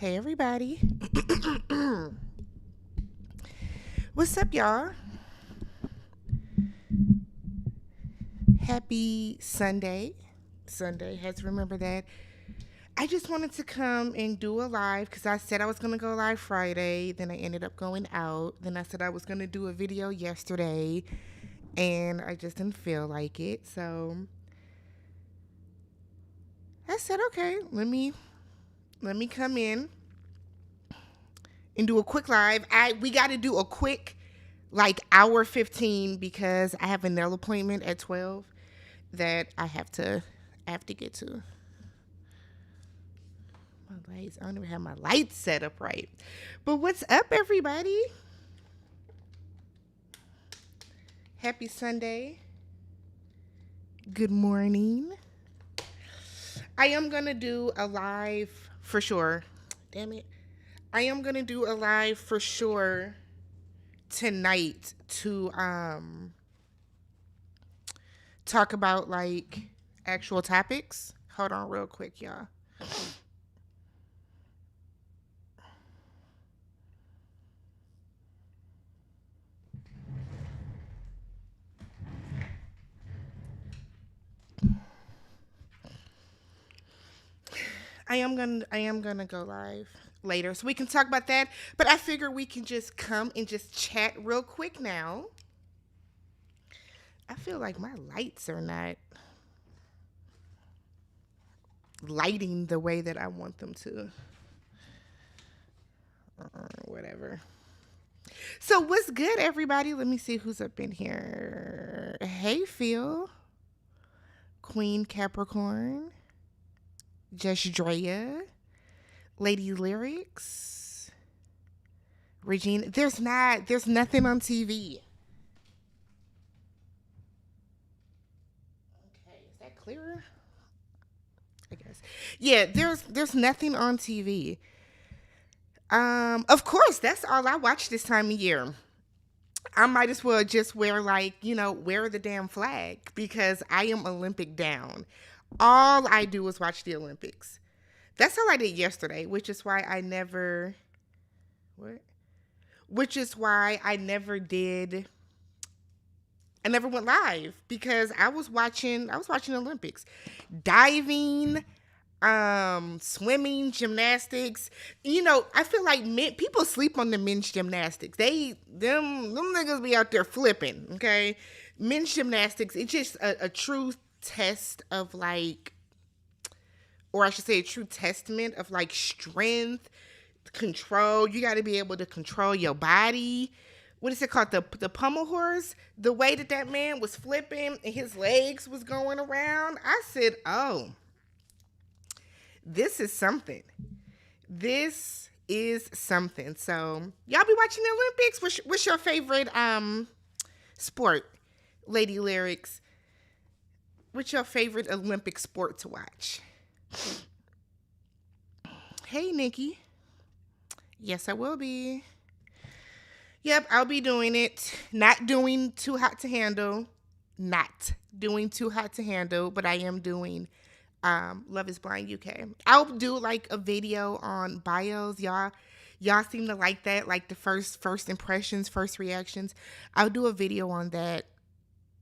Hey, everybody. What's up, y'all? Happy Sunday. Sunday, had to remember that. I just wanted to come and do a live because I said I was going to go live Friday. Then I ended up going out. Then I said I was going to do a video yesterday. And I just didn't feel like it. So I said, okay, let me come in and do a quick live. We got to do a quick hour 15 because I have a nail appointment at 12 that I have to get to. My lights, I don't even have my lights set up right. But what's up, everybody? Happy Sunday. Good morning. I am going to do a live for sure. Damn it. I am going to do a live for sure tonight to talk about actual topics. Hold on real quick, y'all. I am gonna go live later so we can talk about that. But I figure we can just come and just chat real quick now. I feel like my lights are not lighting the way that I want them to. Whatever. So what's good, everybody? Let me see who's up in here. Hey, Phil. Queen Capricorn. Just Drea. Lady Lyrics. Regina. There's nothing on TV. Okay, is that clearer? I guess. Yeah, there's nothing on TV. Of course, that's all I watch this time of year. I might as well just wear wear the damn flag because I am Olympic down. All I do is watch the Olympics. That's all I did yesterday, which is why I never what? Which is why I never went live because I was watching Olympics. Diving, swimming, gymnastics. I feel like people sleep on the men's gymnastics. Them niggas be out there flipping, okay? Men's gymnastics, it's just a true test of or I should say a true testament of strength, control. You got to be able to control your body. What is it called? The pommel horse? The way that man was flipping and his legs was going around. I said, oh, this is something. This is something. So y'all be watching the Olympics. What's your favorite sport, Lady Lyrics? What's your favorite Olympic sport to watch? Hey, Nikki. Yes, I will be. Yep, I'll be doing it. Not doing Too Hot to Handle. Not doing Too Hot to Handle, but I am doing Love is Blind UK. I'll do a video on bios. Y'all seem to like that, the first impressions, first reactions. I'll do a video on that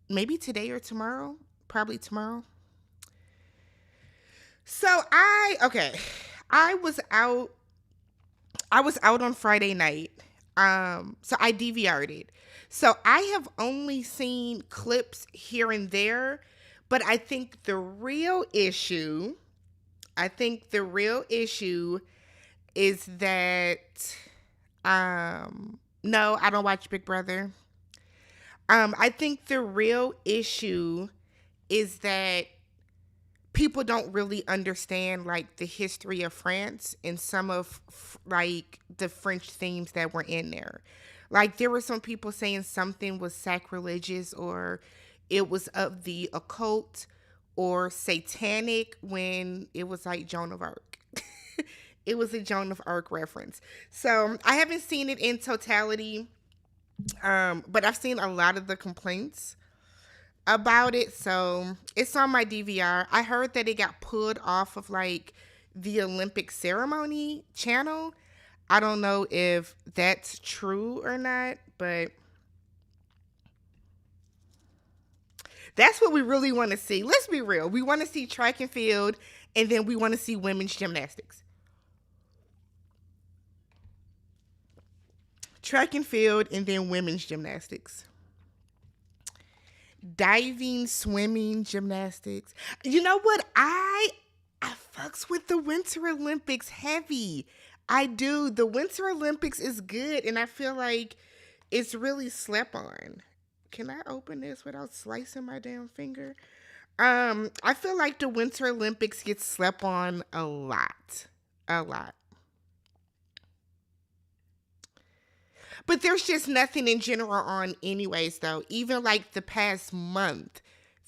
maybe today or tomorrow. Probably tomorrow. So I was out on Friday night. So I DVR'd it. So I have only seen clips here and there, but I think the real issue is that no, I don't watch Big Brother. I think the real issue is that people don't really understand the history of France and some of the French themes that were in there. There were some people saying something was sacrilegious or it was of the occult or satanic when it was Joan of Arc. It was a Joan of Arc reference. So I haven't seen it in totality, but I've seen a lot of the complaints about it, so it's on my DVR. I heard that it got pulled off of the Olympic ceremony channel. I don't know if that's true or not, but that's what we really want to see. Let's be real. We want to see track and field, and then we want to see women's gymnastics. Track and field, and then women's gymnastics. Diving, swimming, gymnastics. You know what? I fucks with the Winter Olympics heavy. I do. The Winter Olympics is good, and I feel like it's really slept on. Can I open this without slicing my damn finger? I feel like the Winter Olympics gets slept on a lot. A lot. But there's just nothing in general on anyways though. Even like the past month,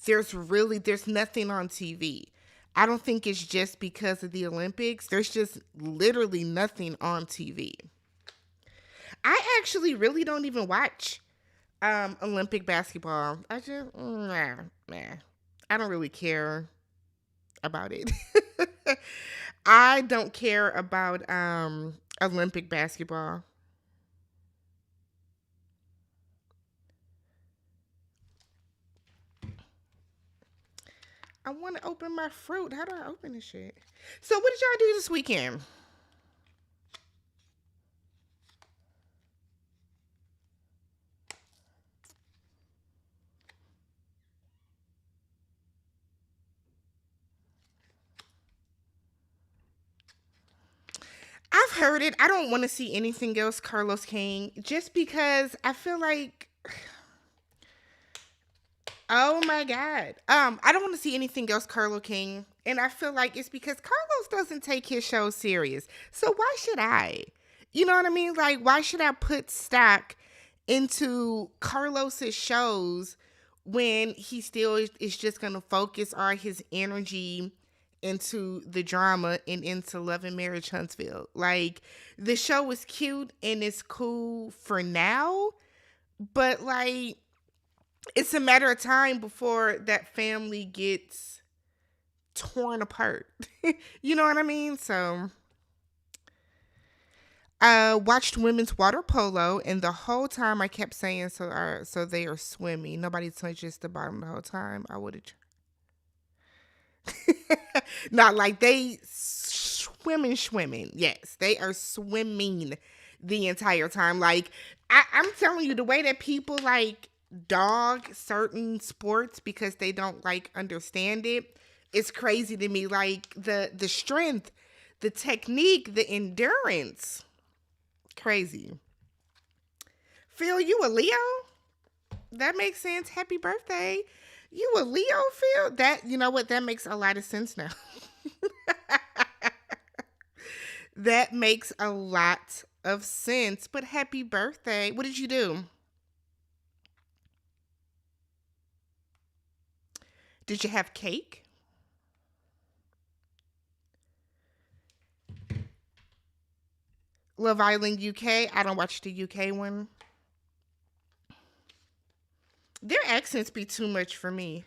there's nothing on TV. I don't think it's just because of the Olympics. There's just literally nothing on TV. I actually really don't even watch Olympic basketball. I just nah. I don't really care about it. I don't care about Olympic basketball. I want to open my fruit. How do I open this shit? So, what did y'all do this weekend? I've heard it. I don't want to see anything else, Carlos King, just because I feel like, oh my God. I don't want to see anything else, Carlos King. And I feel like it's because Carlos doesn't take his show serious. So why should I? You know what I mean? Like, why should I put stock into Carlos's shows when he still is just going to focus all his energy into the drama and into Love and Marriage Huntsville? Like, the show is cute and it's cool for now, but like, it's a matter of time before that family gets torn apart. You know what I mean? So watched women's water polo, and the whole time I kept saying, so they are swimming. Nobody touches the bottom the whole time. I would have. Not like they swimming. Yes, they are swimming the entire time. Like, I'm telling you, the way that people like dog certain sports because they don't like understand it, it's crazy to me. Like the strength, the technique, the endurance. Crazy. Phil, you a Leo? That makes sense. Happy birthday. You a Leo, Phil? That, you know what? That makes a lot of sense now. That makes a lot of sense. But happy birthday. What did you do? Did you have cake? Love Island UK? I don't watch the UK one. Their accents be too much for me.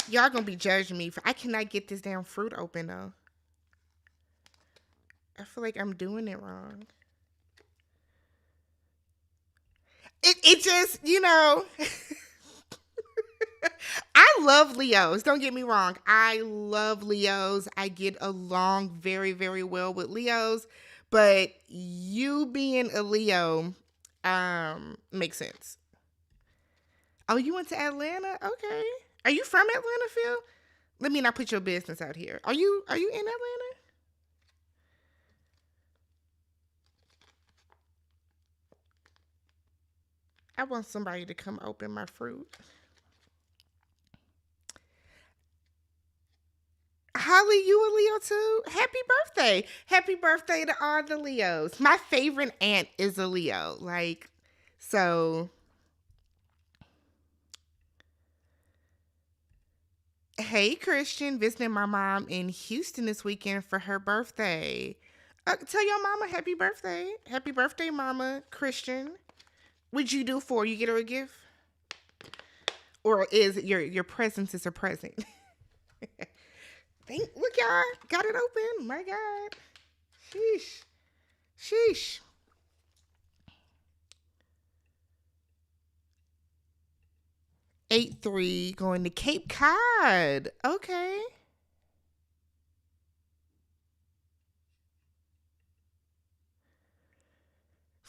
Y'all gonna be judging me for I cannot get this damn fruit open though. I feel like I'm doing it wrong. It just, I love Leos. Don't get me wrong. I love Leos. I get along very, very well with Leos. But you being a Leo makes sense. Oh, you went to Atlanta? Okay. Are you from Atlanta, Phil? Let me not put your business out here. Are you in Atlanta? I want somebody to come open my fruit. Holly, you a Leo too? Happy birthday. Happy birthday to all the Leos. My favorite aunt is a Leo. Like, so hey Christian, visiting my mom in Houston this weekend for her birthday. Tell your mama happy birthday. Happy birthday, mama. Christian. What'd you do for her? You get her a gift? Or is your presence is a present? Look, y'all got it open. My God. Sheesh. Sheesh. 8-3 going to Cape Cod. Okay.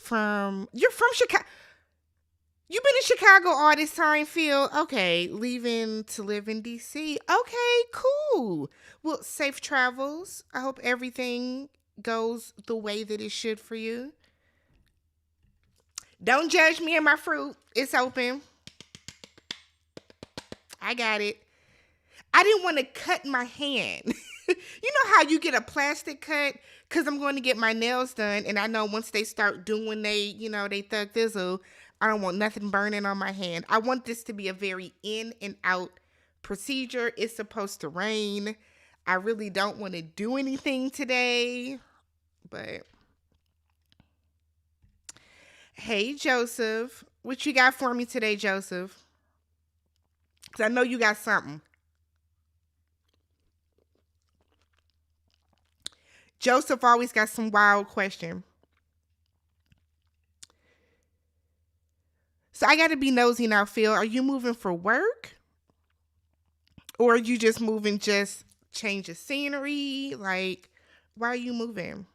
You're from Chicago. You've been in Chicago all this time, Phil. Okay, leaving to live in DC. Okay, cool. Well, safe travels. I hope everything goes the way that it should for you. Don't judge me and my fruit. It's open. I got it. I didn't want to cut my hand. You know how you get a plastic cut? Because I'm going to get my nails done. And I know once they start doing they thug thizzle, I don't want nothing burning on my hand. I want this to be a very in and out procedure. It's supposed to rain. I really don't want to do anything today. But hey, Joseph. What you got for me today, Joseph? Because I know you got something. Joseph always got some wild question. So I got to be nosy now, Phil. Are you moving for work? Or are you just moving just change of scenery? Like, why are you moving?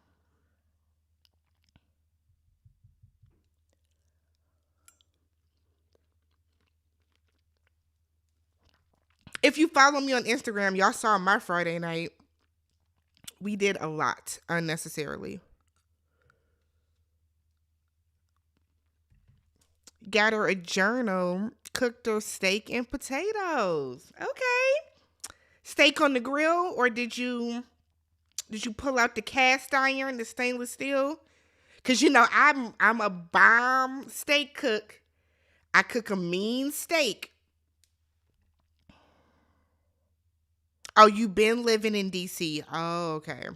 If you follow me on Instagram, y'all saw my Friday night. We did a lot unnecessarily. Got her a journal, cooked her steak and potatoes. Okay. Steak on the grill, or did you pull out the cast iron, the stainless steel? Cause I'm a bomb steak cook. I cook a mean steak. Oh, you been living in DC. Oh, okay.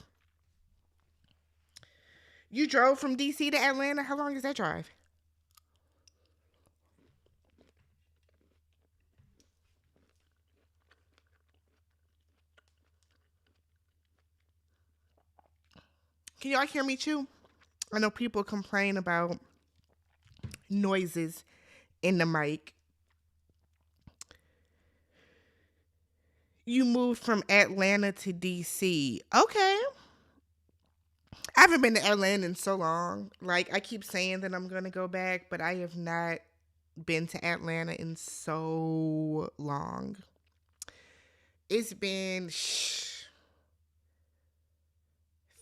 You drove from DC to Atlanta. How long is that drive? Can y'all hear me too? I know people complain about noises in the mic. You moved from Atlanta to DC. Okay. I haven't been to Atlanta in so long. Like, I keep saying that I'm going to go back, but I have not been to Atlanta in so long. It's been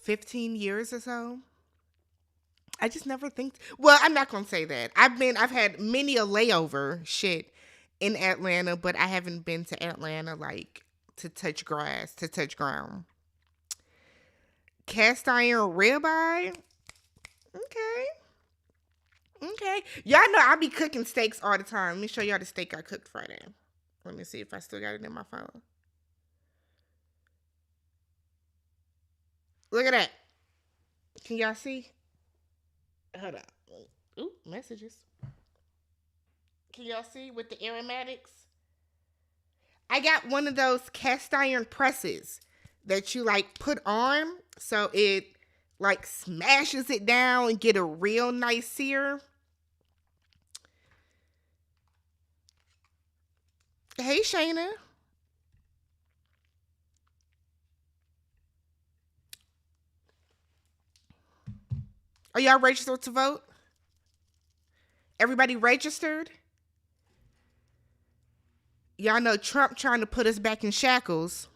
15 years or so. I just never think. Well, I'm not gonna say that. I've had many a layover shit in Atlanta, but I haven't been to Atlanta like to touch grass, to touch ground. Cast iron ribeye. Okay, okay. Y'all know I be cooking steaks all the time. Let me show y'all the steak I cooked Friday. Let me see if I still got it in my phone. Look at that. Can y'all see? Hold on. Ooh, messages. Can y'all see with the aromatics? I got one of those cast iron presses that you like put on so it like smashes it down and get a real nice sear. Hey, Shayna. Are y'all registered to vote? Everybody registered? Y'all know Trump trying to put us back in shackles.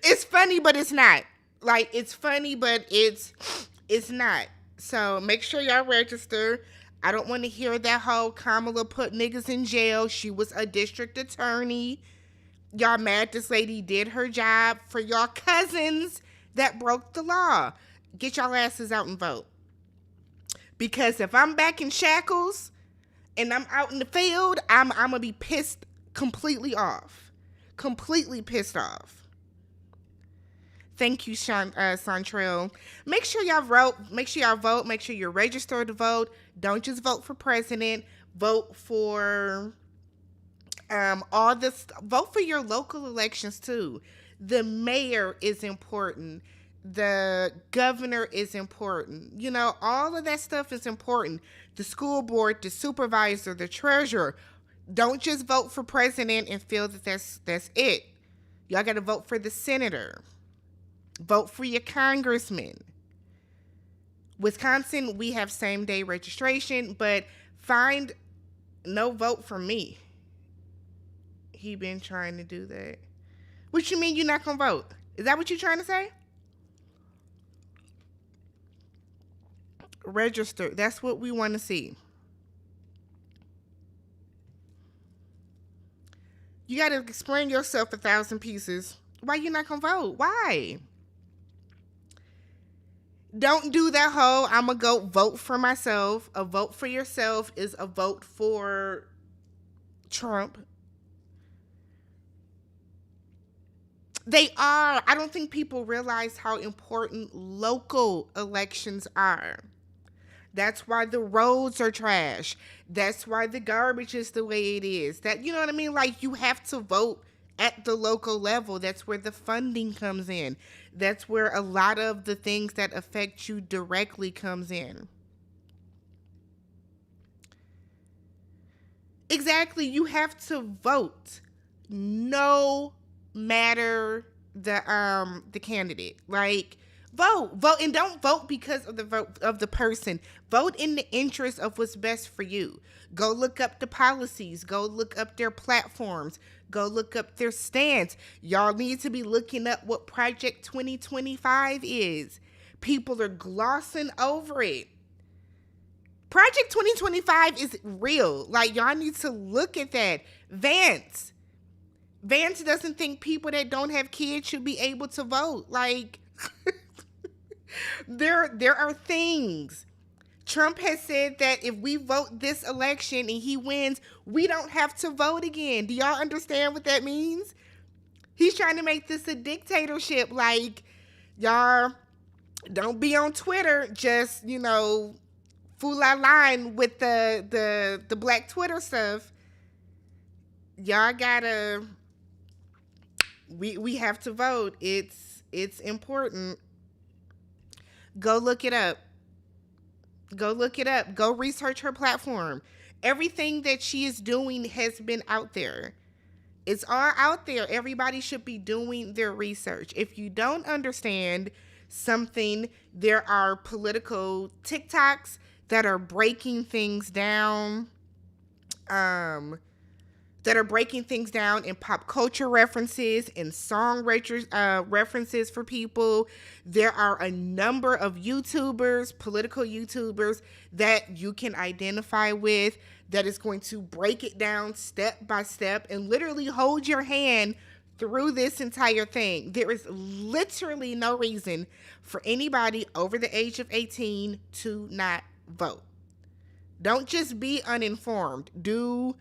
It's funny, but it's not. Like, it's funny, but it's not. So make sure y'all register. I don't want to hear that whole Kamala put niggas in jail. She was a district attorney. Y'all mad this lady did her job for y'all cousins that broke the law. Get y'all asses out and vote. Because if I'm back in shackles and I'm out in the field, I'm gonna be pissed completely off. Completely pissed off. Thank you, Santrell. Make sure y'all vote. Make sure y'all vote. Make sure you're registered to vote. Don't just vote for president. Vote for All this, vote for your local elections too. The mayor is important. The governor is important. You know, all of that stuff is important. The school board, the supervisor, the treasurer. Don't just vote for president and feel that that's it. Y'all got to vote for the senator. Vote for your congressman. Wisconsin, we have same day registration, but find no vote for me. He been trying to do that. What you mean you're not gonna vote? Is that what you're trying to say? Register. That's what we want to see. You got to explain yourself 1,000 pieces. Why you not gonna vote? Why? Don't do that whole I'm gonna go vote for myself. A vote for yourself is a vote for Trump. They are. I don't think people realize how important local elections are. That's why the roads are trash. That's why the garbage is the way it is. That, you know what I mean? Like, you have to vote at the local level. That's where the funding comes in. That's where a lot of the things that affect you directly comes in. Exactly. You have to vote. No matter the candidate. Like, vote, and don't vote because of the vote of the person. Vote in the interest of what's best for you. Go look up the policies. Go look up their platforms. Go look up their stance. Y'all need to be looking up what Project 2025 is. People are glossing over it. Project 2025 is real. Like, y'all need to look at that. Vance doesn't think people that don't have kids should be able to vote. Like, there are things. Trump has said that if we vote this election and he wins, we don't have to vote again. Do y'all understand what that means? He's trying to make this a dictatorship. Like, y'all don't be on Twitter just, fool our line with the black Twitter stuff. Y'all gotta, we have to vote. It's important. Go look it up. Go research her platform. Everything that she is doing has been out there. It's all out there. Everybody should be doing their research. If you don't understand something, there are political TikToks that are breaking things down. That are breaking things down in pop culture references and song references for people. There are a number of YouTubers, political YouTubers, that you can identify with that is going to break it down step by step and literally hold your hand through this entire thing. There is literally no reason for anybody over the age of 18 to not vote. Don't just be uninformed. Do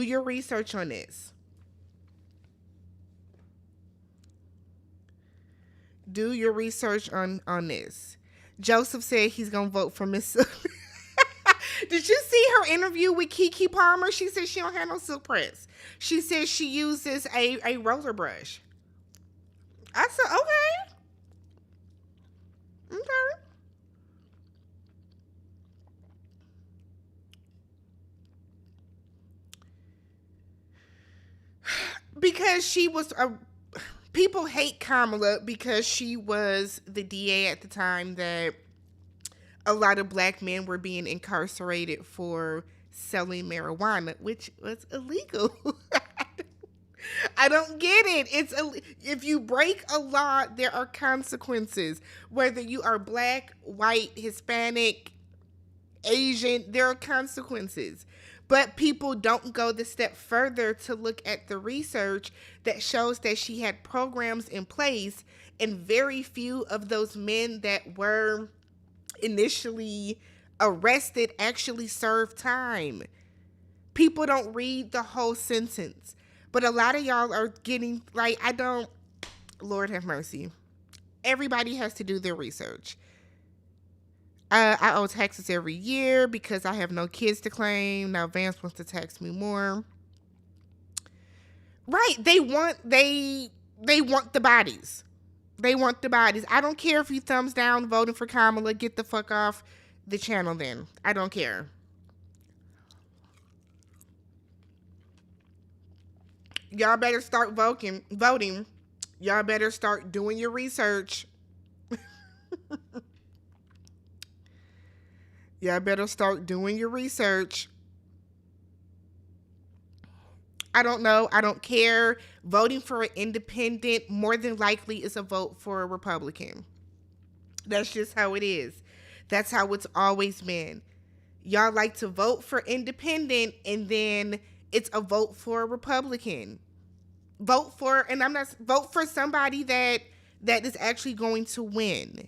your research on this. Do your research on this. Joseph said he's going to vote for Miss Did you see her interview with Keke Palmer? She said she don't have no silk press. She says she uses a roller brush. I said, okay. Because she was people hate Kamala because she was the DA at the time that a lot of black men were being incarcerated for selling marijuana, which was illegal. I don't get it. If you break a law, there are consequences. Whether you are black, white, Hispanic, Asian, there are consequences. But people don't go the step further to look at the research that shows that she had programs in place, and very few of those men that were initially arrested actually served time. People don't read the whole sentence. But a lot of y'all are getting, like, Lord have mercy. Everybody has to do their research. I owe taxes every year because I have no kids to claim. Now Vance wants to tax me more. Right. They want the bodies. They want the bodies. I don't care if you thumbs down voting for Kamala. Get the fuck off the channel then. I don't care. Y'all better start voting. Y'all better start doing your research. Y'all better start doing your research. I don't know. I don't care. Voting for an independent more than likely is a vote for a Republican. That's just how it is. That's how it's always been. Y'all like to vote for independent and then it's a vote for a Republican. Vote for, and I'm not, vote for somebody that is actually going to win.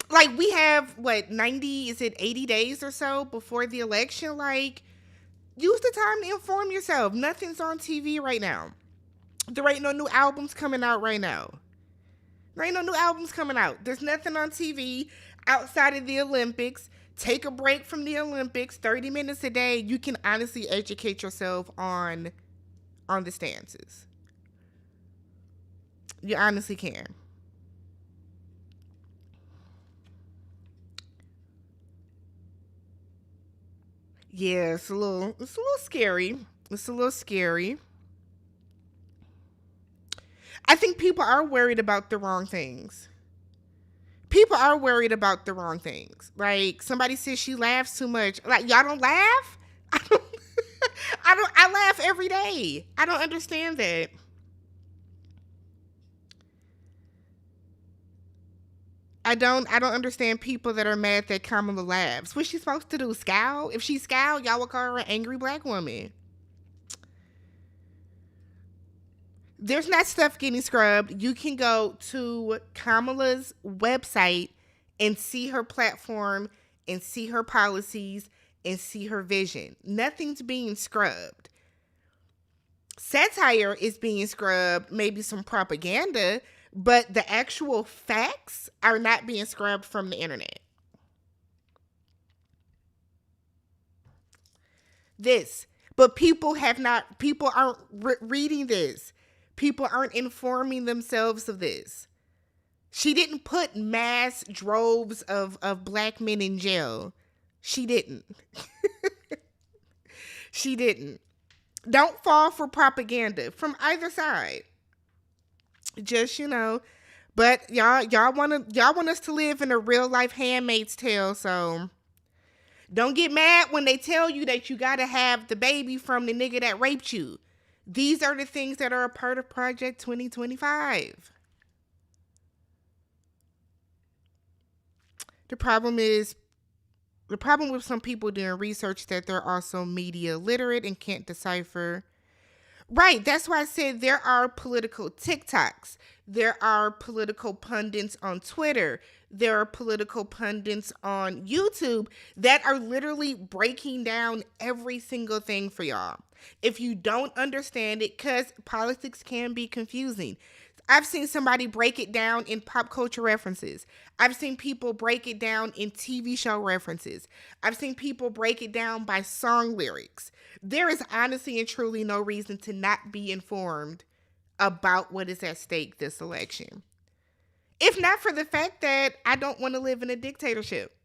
Like we have what 90, is it 80 days or so before the election? Like use the time to inform yourself. Nothing's on TV right now. There ain't no new albums coming out right now. There ain't no new albums coming out. There's nothing on TV outside of the Olympics. Take a break from the Olympics, 30 minutes a day. You can honestly educate yourself on the stances. You honestly can. Yeah, it's a little scary. It's a little scary. I think people are worried about the wrong things. People are worried about the wrong things. Like somebody says she laughs too much. Like y'all don't laugh? I don't I laugh every day. I don't understand that. I don't understand people that are mad that Kamala laughs. What's she supposed to do? Scowl? If she scowl, y'all would call her an angry black woman. There's not stuff getting scrubbed. You can go to Kamala's website and see her platform and see her policies and see her vision. Nothing's being scrubbed. Satire is being scrubbed, maybe some propaganda, but the actual facts are not being scrubbed from the internet. This, but people aren't reading this. People aren't informing themselves of this. She didn't put mass droves of black men in jail. She didn't. She didn't. Don't fall for propaganda from either side. Just, but y'all want us to live in a real life Handmaid's Tale, so don't get mad when they tell you that you gotta have the baby from the nigga that raped you. These are the things that are a part of Project 2025. The problem is the problem with some people doing research that they're also media literate and can't decipher. Right, that's why I said there are political TikToks. There are political pundits on Twitter. There are political pundits on YouTube that are literally breaking down every single thing for y'all. If you don't understand it, because politics can be confusing. I've seen somebody break it down in pop culture references. I've seen people break it down in TV show references. I've seen people break it down by song lyrics. There is honestly and truly no reason to not be informed about what is at stake this election. If not for the fact that I don't want to live in a dictatorship.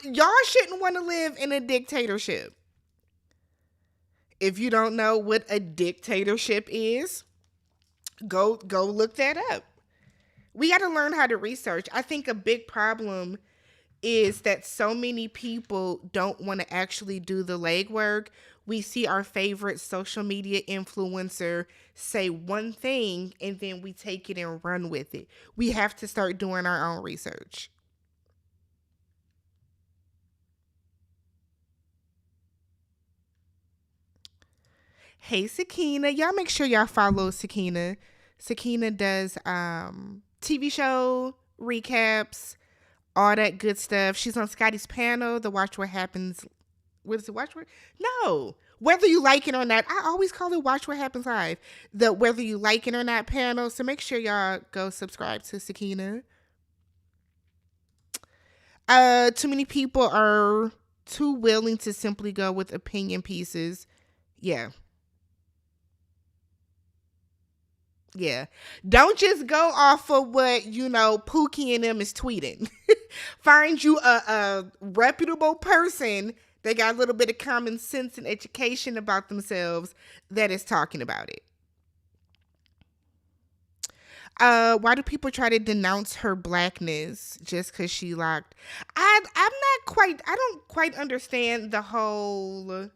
Y'all shouldn't want to live in a dictatorship. If you don't know what a dictatorship is, go look that up. We got to learn how to research. I think a big problem is that so many people don't want to actually do the legwork. We see our favorite social media influencer say one thing and then we take it and run with it. We have to start doing our own research. Hey Sakina, y'all make sure y'all follow Sakina. Sakina does TV show recaps, all that good stuff. She's on Scotty's panel, the Watch What Happens. What is it? Watch What? No. Whether you like it or not, I always call it Watch What Happens Live. The Whether You Like It or Not panel. So make sure y'all go subscribe to Sakina. Too many people are too willing to simply go with opinion pieces. Yeah. Yeah. Don't just go off of what, Pookie and them is tweeting. Find you a reputable person that got a little bit of common sense and education about themselves that is talking about it. Why do people try to denounce her blackness just because she locked? I don't quite understand the whole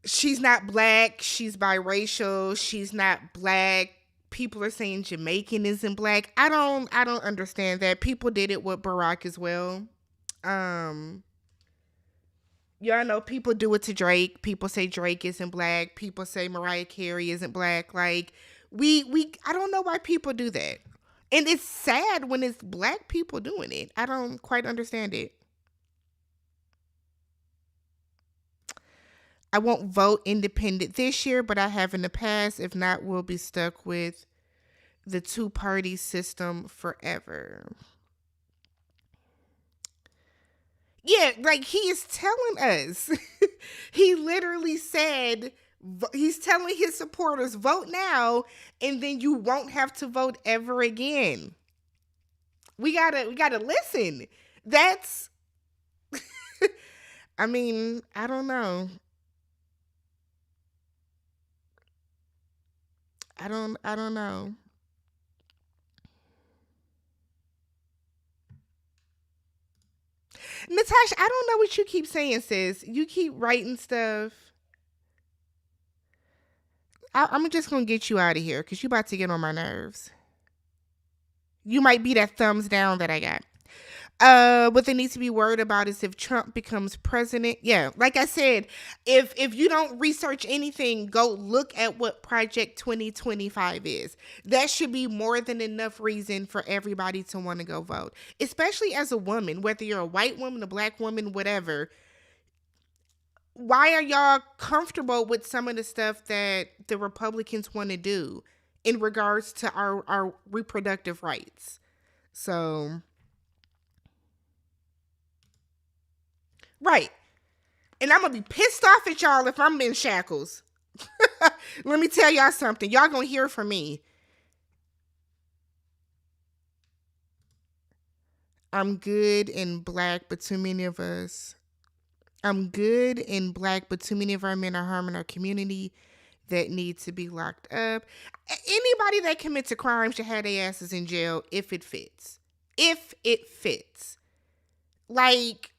she's not black, she's biracial, she's not black. People are saying Jamaican isn't black. I don't understand that. People did it with Barack as well. Um yeah, I know people do it to Drake. People say Drake isn't black. People say Mariah Carey isn't black. Like we I don't know why people do that. And it's sad when it's black people doing it. I don't quite understand it. I won't vote independent this year, but I have in the past. If not, we'll be stuck with the two-party system forever. Yeah, like he is telling us. He literally said he's telling his supporters vote now and then you won't have to vote ever again. We got to listen. That's I mean, I don't know. I don't know. Natasha, I don't know what you keep saying, sis. You keep writing stuff. I'm just gonna get you out of here because you about to get on my nerves. You might be that thumbs down that I got. What they need to be worried about is if Trump becomes president. Yeah, like I said, if you don't research anything, go look at what Project 2025 is. That should be more than enough reason for everybody to want to go vote, especially as a woman, whether you're a white woman, a black woman, whatever. Why are y'all comfortable with some of the stuff that the Republicans want to do in regards to our reproductive rights? So, right. And I'm going to be pissed off at y'all if I'm in shackles. Let me tell y'all something. Y'all going to hear from me. I'm good in black, but too many of us. I'm good in black, but too many of our men are harming our community that need to be locked up. Anybody that commits a crime should have their asses in jail if it fits. If it fits. Like,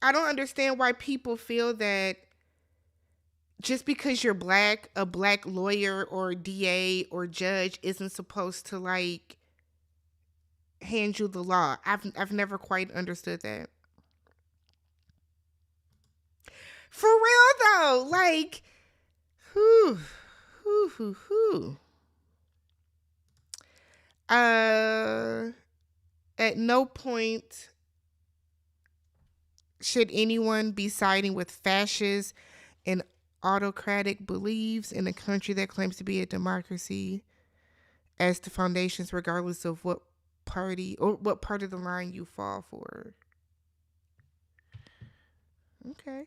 I don't understand why people feel that just because you're black, a black lawyer or DA or judge isn't supposed to like hand you the law. I've never quite understood that. For real though, like, whew, whew, whew, whew. Uh, at no point should anyone be siding with fascists and autocratic beliefs in a country that claims to be a democracy as the foundations, regardless of what party or what part of the line you fall for. Okay.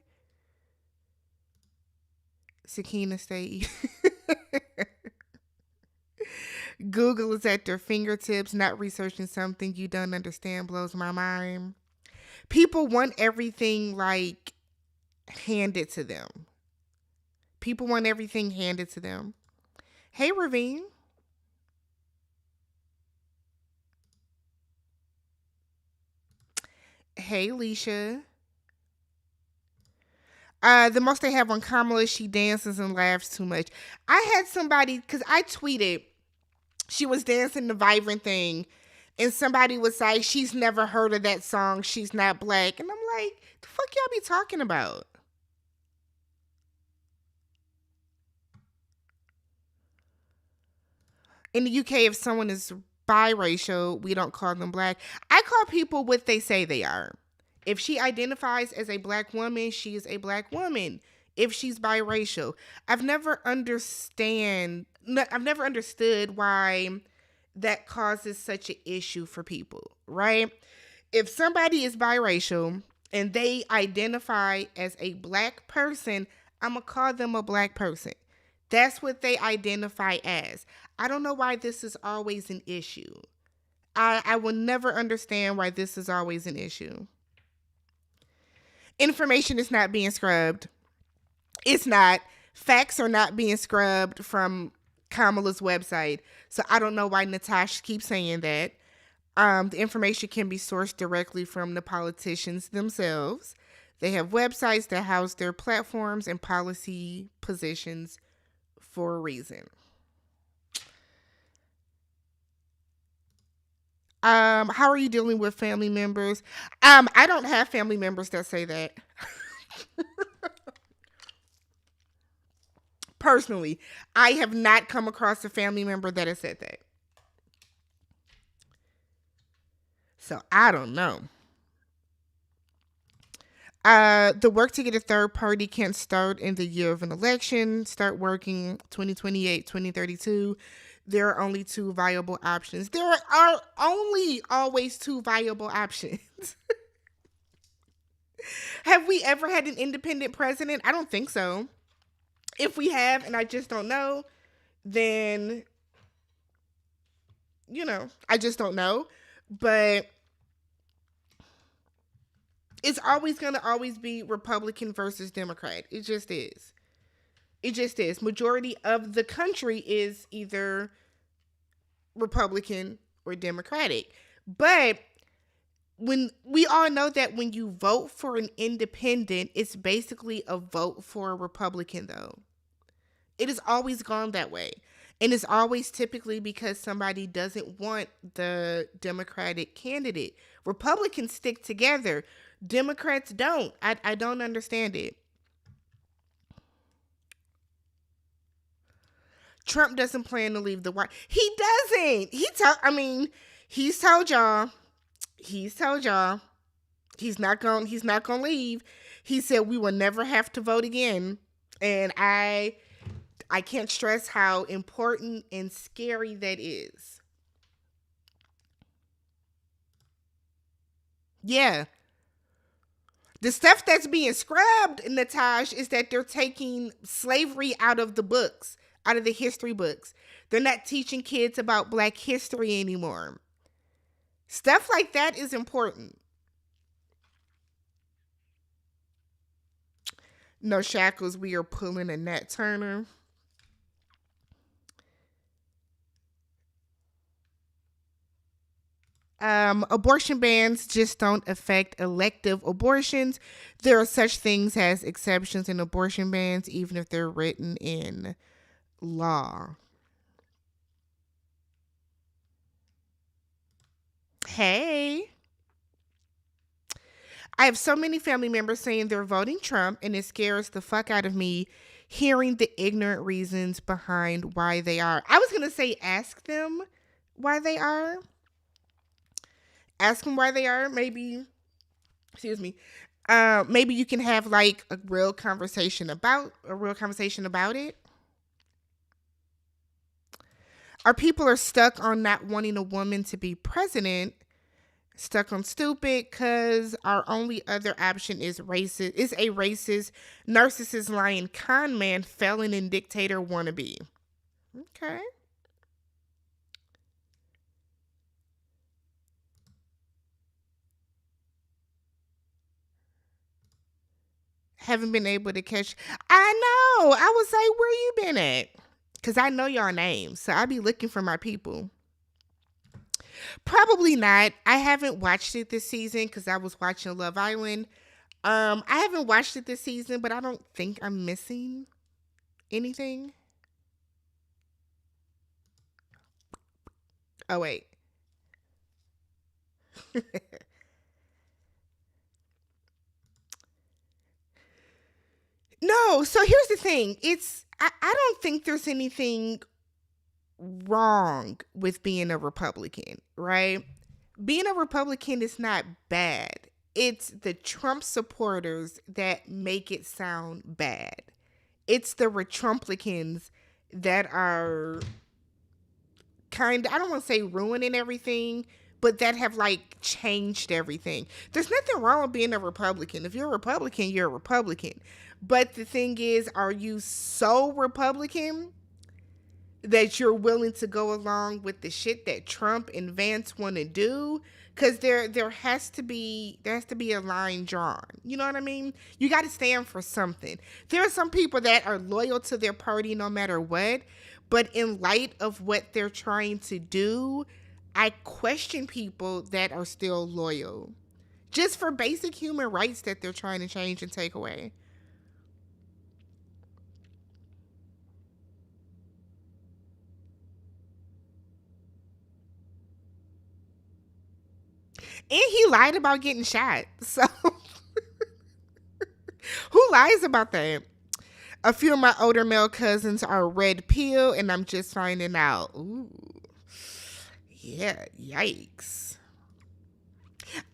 Sakina stay. Google is at their fingertips. Not researching something you don't understand blows my mind. People want everything like handed to them. People want everything handed to them. Hey, Ravine. Hey, Leisha. The most they have on Kamala is she dances and laughs too much. I had somebody, because I tweeted, she was dancing the Vibrant thing, and somebody was like, she's never heard of that song, she's not black. And I'm like, the fuck y'all be talking about? In the UK, if someone is biracial, we don't call them black. I call people what they say they are. If she identifies as a black woman, she is a black woman. If she's biracial, I've never understood why that causes such an issue for people, right? If somebody is biracial and they identify as a black person, I'm going to call them a black person. That's what they identify as. I don't know why this is always an issue. I will never understand why this is always an issue. Information is not being scrubbed. It's not. Facts are not being scrubbed from Kamala's website. So I don't know why Natasha keeps saying that. The information can be sourced directly from the politicians themselves. They have websites that house their platforms and policy positions for a reason. How are you dealing with family members? I don't have family members that say that. Personally, I have not come across a family member that has said that. So I don't know. The work to get a third party can start in the year of an election, start working 2028, 2032. There are only two viable options. There are only always two viable options. Have we ever had an independent president? I don't think so. If we have, and I just don't know, then, I just don't know. But it's always going to always be Republican versus Democrat. It just is. It just is. Majority of the country is either Republican or Democratic. But when we all know that when you vote for an independent, it's basically a vote for a Republican, though. It has always gone that way. And it's always typically because somebody doesn't want the Democratic candidate. Republicans stick together. Democrats don't. I don't understand it. Trump doesn't plan to leave the White. He doesn't. He's told y'all. He's told y'all. He's not gonna leave. He said we will never have to vote again. And I can't stress how important and scary that is. Yeah. The stuff that's being scrubbed, Natasha, is that they're taking slavery out of the books, out of the history books. They're not teaching kids about Black history anymore. Stuff like that is important. No shackles, we are pulling a Nat Turner. Abortion bans just don't affect elective abortions. There are such things as exceptions in abortion bans, even if they're written in law. Hey. I have so many family members saying they're voting Trump, and it scares the fuck out of me hearing the ignorant reasons behind why they are. I was going to say ask them why they are. Ask them why they are. Maybe, excuse me. Maybe you can have like a real conversation about it. Our people are stuck on not wanting a woman to be president, stuck on stupid, because our only other option is a racist, narcissist, lying con man, felon, and dictator wannabe. Okay. Haven't been able to catch. I know. I was like, where you been at? Because I know y'all names, so I be looking for my people. Probably not. I haven't watched it this season because I was watching Love Island. I haven't watched it this season, but I don't think I'm missing anything. Oh, wait. No, so here's the thing. I don't think there's anything wrong with being a Republican, right? Being a Republican is not bad. It's the Trump supporters that make it sound bad. It's the Retrumplicans that are kind of, I don't want to say ruining everything, but that have like changed everything. There's nothing wrong with being a Republican. If you're a Republican, you're a Republican. But the thing is, are you so Republican that you're willing to go along with the shit that Trump and Vance want to do? Because there has to be a line drawn. You know what I mean? You got to stand for something. There are some people that are loyal to their party no matter what, but in light of what they're trying to do, I question people that are still loyal just for basic human rights that they're trying to change and take away. And he lied about getting shot. So who lies about that? A few of my older male cousins are red pill, and I'm just finding out. Ooh, yeah, yikes.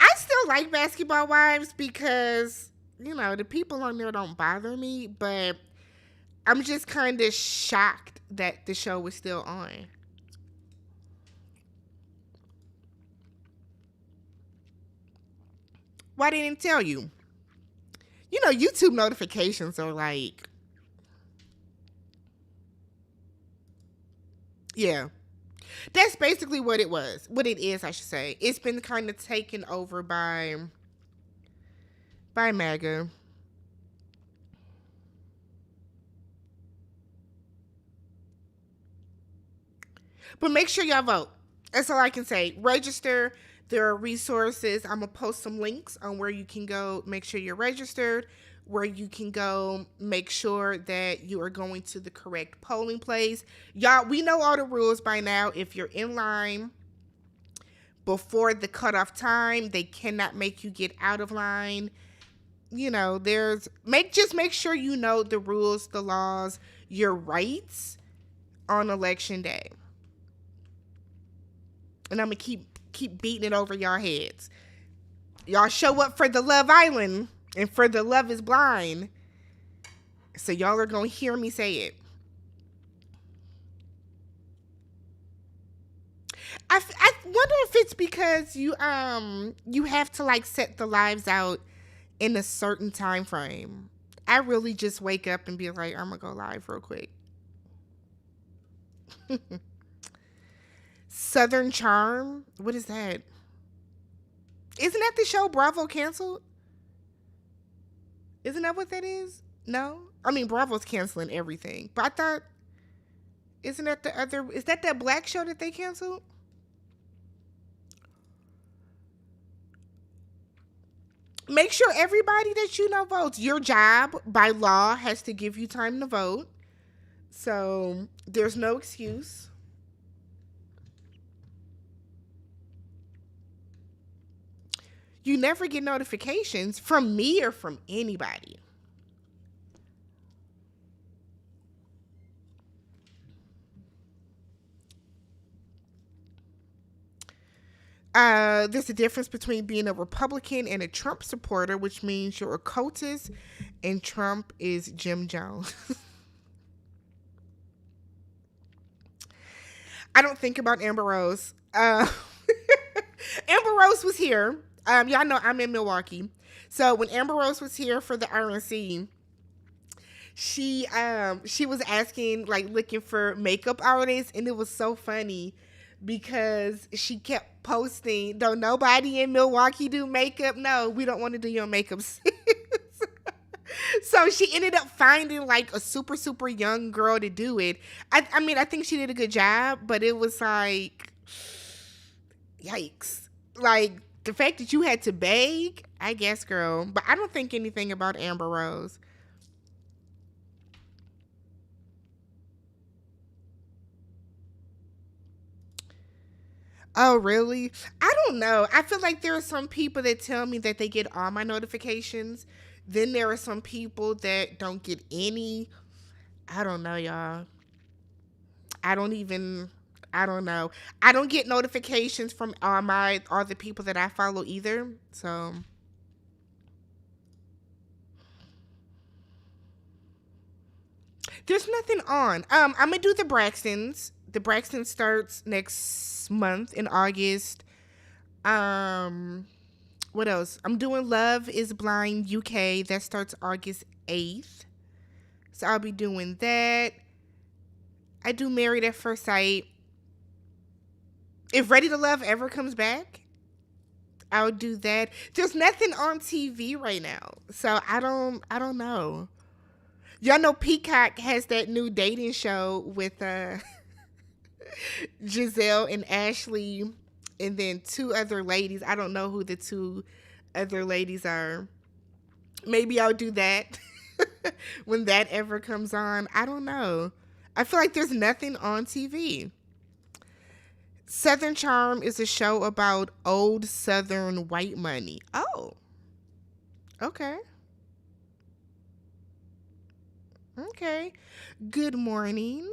I still like Basketball Wives because, the people on there don't bother me, but I'm just kind of shocked that the show was still on. Why didn't tell you? YouTube notifications are like, yeah. That's basically what it was. What it is, I should say. It's been kind of taken over by MAGA. But make sure y'all vote. That's all I can say. Register. There are resources. I'm going to post some links on where you can go make sure you're registered, where you can go make sure that you are going to the correct polling place. Y'all, we know all the rules by now. If you're in line before the cutoff time, they cannot make you get out of line. Just make sure you know the rules, the laws, your rights on election day. And I'm going to keep beating it over y'all heads. Y'all show up for the Love Island and for the Love is Blind. So y'all are going to hear me say it. I wonder if it's because you have to like set the lives out in a certain time frame. I really just wake up and be like, I'm going to go live real quick. Southern Charm? What is that? Isn't that the show Bravo canceled? Isn't that what that is? No? I mean, Bravo's canceling everything. But I thought, is that that black show that they canceled? Make sure everybody that you know votes. Your job, by law, has to give you time to vote. So, there's no excuse. You never get notifications from me or from anybody. There's a difference between being a Republican and a Trump supporter, which means you're a cultist and Trump is Jim Jones. I don't think about Amber Rose. Amber Rose was here. Y'all know I'm in Milwaukee. So when Amber Rose was here for the RNC, she was asking, like, looking for makeup artists, and it was so funny because she kept posting, don't nobody in Milwaukee do makeup? No, we don't want to do your makeup. So she ended up finding like a super, super young girl to do it. I mean, I think she did a good job, but it was like, yikes. Like, the fact that you had to beg, I guess, girl. But I don't think anything about Amber Rose. Oh, really? I don't know. I feel like there are some people that tell me that they get all my notifications. Then there are some people that don't get any. I don't know, y'all. I don't even, I don't know. I don't get notifications from all the people that I follow either. So there's nothing on. I'm gonna do the Braxtons. The Braxton starts next month in August. Um, what else? I'm doing Love is Blind UK. That starts August 8th. So I'll be doing that. I do Married at First Sight. If Ready to Love ever comes back, I'll do that. There's nothing on TV right now. So I don't know. Y'all know Peacock has that new dating show with Giselle and Ashley and then two other ladies. I don't know who the two other ladies are. Maybe I'll do that when that ever comes on. I don't know. I feel like there's nothing on TV. Southern Charm is a show about old Southern white money. Oh, okay. Okay. Good morning.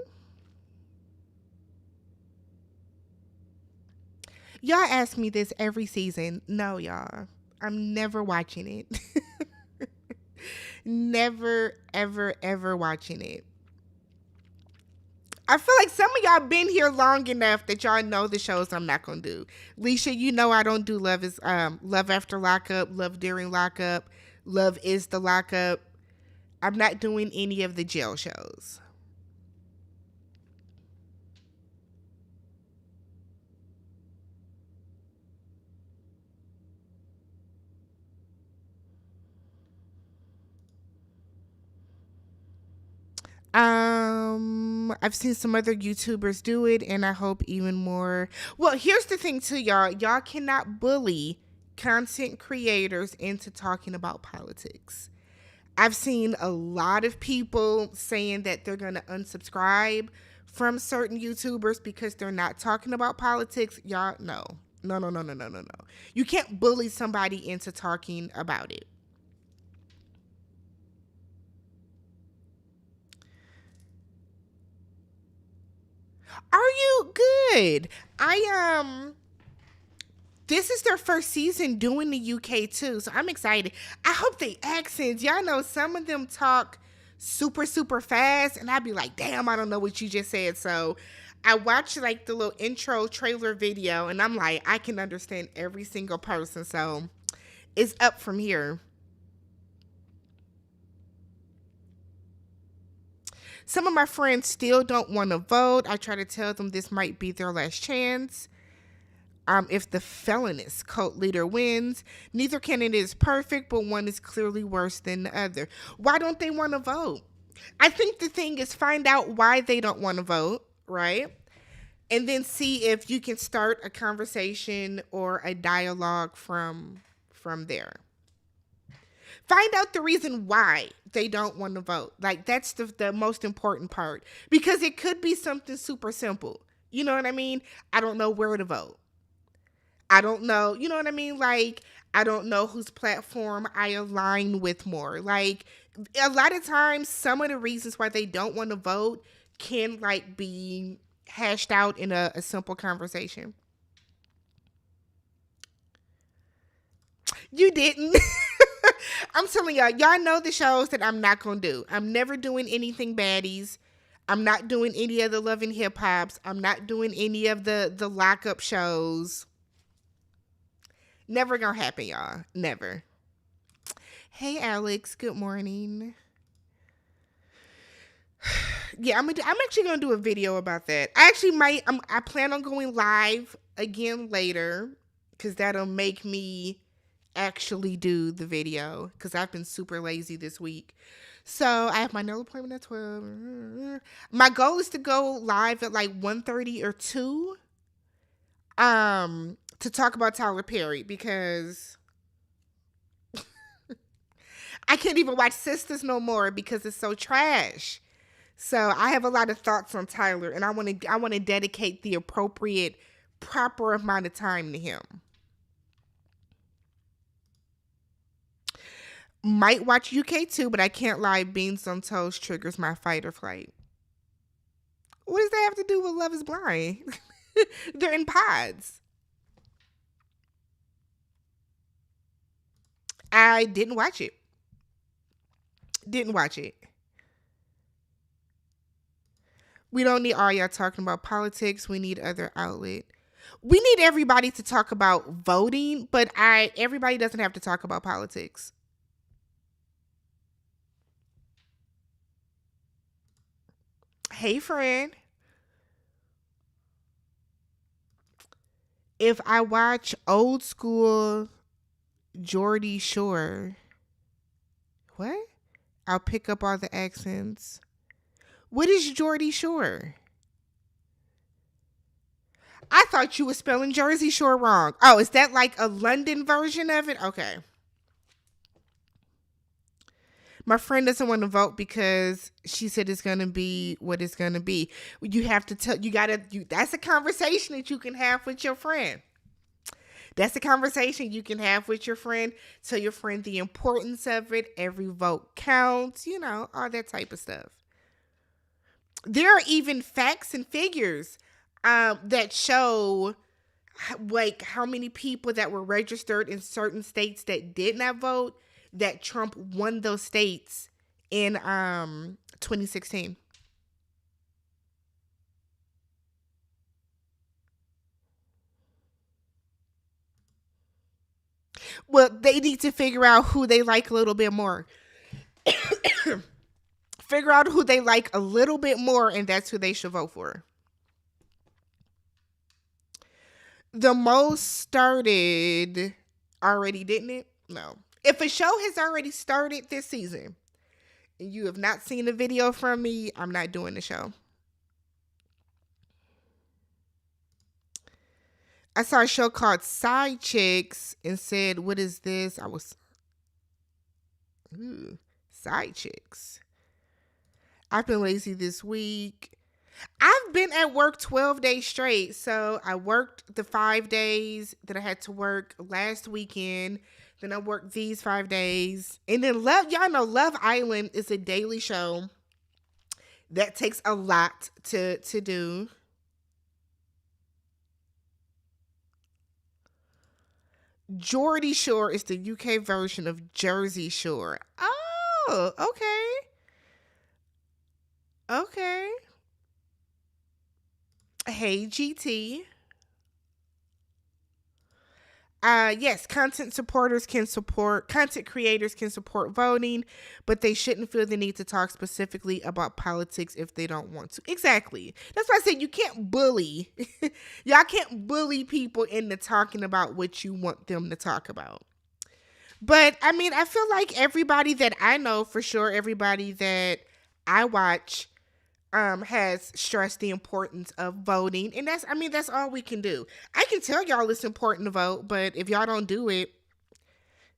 Y'all ask me this every season. No, y'all. I'm never watching it. Never, ever, ever watching it. I feel like some of y'all been here long enough that y'all know the shows I'm not gonna do. Leisha, you know I don't do Love After Lockup, Love During Lockup, Love is the Lockup. I'm not doing any of the jail shows. I've seen some other YouTubers do it, and I hope even more. Well, here's the thing, too, y'all. Y'all cannot bully content creators into talking about politics. I've seen a lot of people saying that they're going to unsubscribe from certain YouTubers because they're not talking about politics. Y'all, no. No, no, no, no, no, no, no. You can't bully somebody into talking about it. Are you good? I this is their first season doing the UK too, so I'm excited. I hope they accents. Y'all know some of them talk super super fast, and I'd be like, damn, I don't know what you just said. So I watched like the little intro trailer video, and I'm like, I can understand every single person. So it's up from here. Some of my friends still don't want to vote. I try to tell them this might be their last chance. If the felonious cult leader wins, neither candidate is perfect, but one is clearly worse than the other. Why don't they want to vote? I think the thing is find out why they don't want to vote, right? And then see if you can start a conversation or a dialogue from there. Find out the reason why they don't want to vote. Like that's the most important part because it could be something super simple. You know what I mean? I don't know where to vote. I don't know, you know what I mean? Like, I don't know whose platform I align with more. Like, a lot of times, some of the reasons why they don't want to vote can, like, be hashed out in a simple conversation. You didn't. I'm telling y'all know the shows that I'm not going to do. I'm never doing anything baddies. I'm not doing any of the Love and Hip Hops. I'm not doing any of the lockup shows. Never gonna happen, y'all. Never. Hey, Alex. Good morning. Yeah, I'm actually gonna do a video about that. I actually might. I plan on going live again later because that'll make me actually do the video because I've been super lazy this week. So I have my nail appointment at 12. My goal is to go live at like 1:30 or 2. To talk about Tyler Perry because I can't even watch Sisters no more because it's so trash. So I have a lot of thoughts on Tyler, and I want to dedicate the appropriate, proper amount of time to him. Might watch UK too, but I can't lie. Beans on toast triggers my fight or flight. What does that have to do with Love Is Blind? They're in pods. I didn't watch it. Didn't watch it. We don't need all y'all talking about politics. We need other outlet. We need everybody to talk about voting, but everybody doesn't have to talk about politics. Hey friend, if I watch old school Geordie Shore, what? I'll pick up all the accents. What is Geordie Shore? I thought you were spelling Jersey Shore wrong. Oh, is that like a London version of it? Okay. My friend doesn't want to vote because she said it's going to be what it's going to be. You have to tell, that's a conversation that you can have with your friend. That's a conversation you can have with your friend. Tell your friend the importance of it. Every vote counts, all that type of stuff. There are even facts and figures that show like how many people that were registered in certain states that did not vote, that Trump won those states in 2016. Well, they need to figure out who they like a little bit more. Figure out who they like a little bit more, and that's who they should vote for. The most started already, didn't it? No. If a show has already started this season and you have not seen a video from me, I'm not doing the show. I saw a show called Side Chicks and said, what is this? I was, Side Chicks. I've been lazy this week. I've been at work 12 days straight. So I worked the 5 days that I had to work last weekend. Then I worked these 5 days. And then y'all know Love Island is a daily show that takes a lot to do. Geordie Shore is the UK version of Jersey Shore. Oh, okay. Okay. Hey, GT. Yes, content creators can support voting, but they shouldn't feel the need to talk specifically about politics if they don't want to. Exactly. That's why I said you can't bully. Y'all can't bully people into talking about what you want them to talk about. But I mean, I feel like everybody that I know for sure, everybody that I watch, has stressed the importance of voting. And that's all we can do. I can tell y'all it's important to vote, but if y'all don't do it,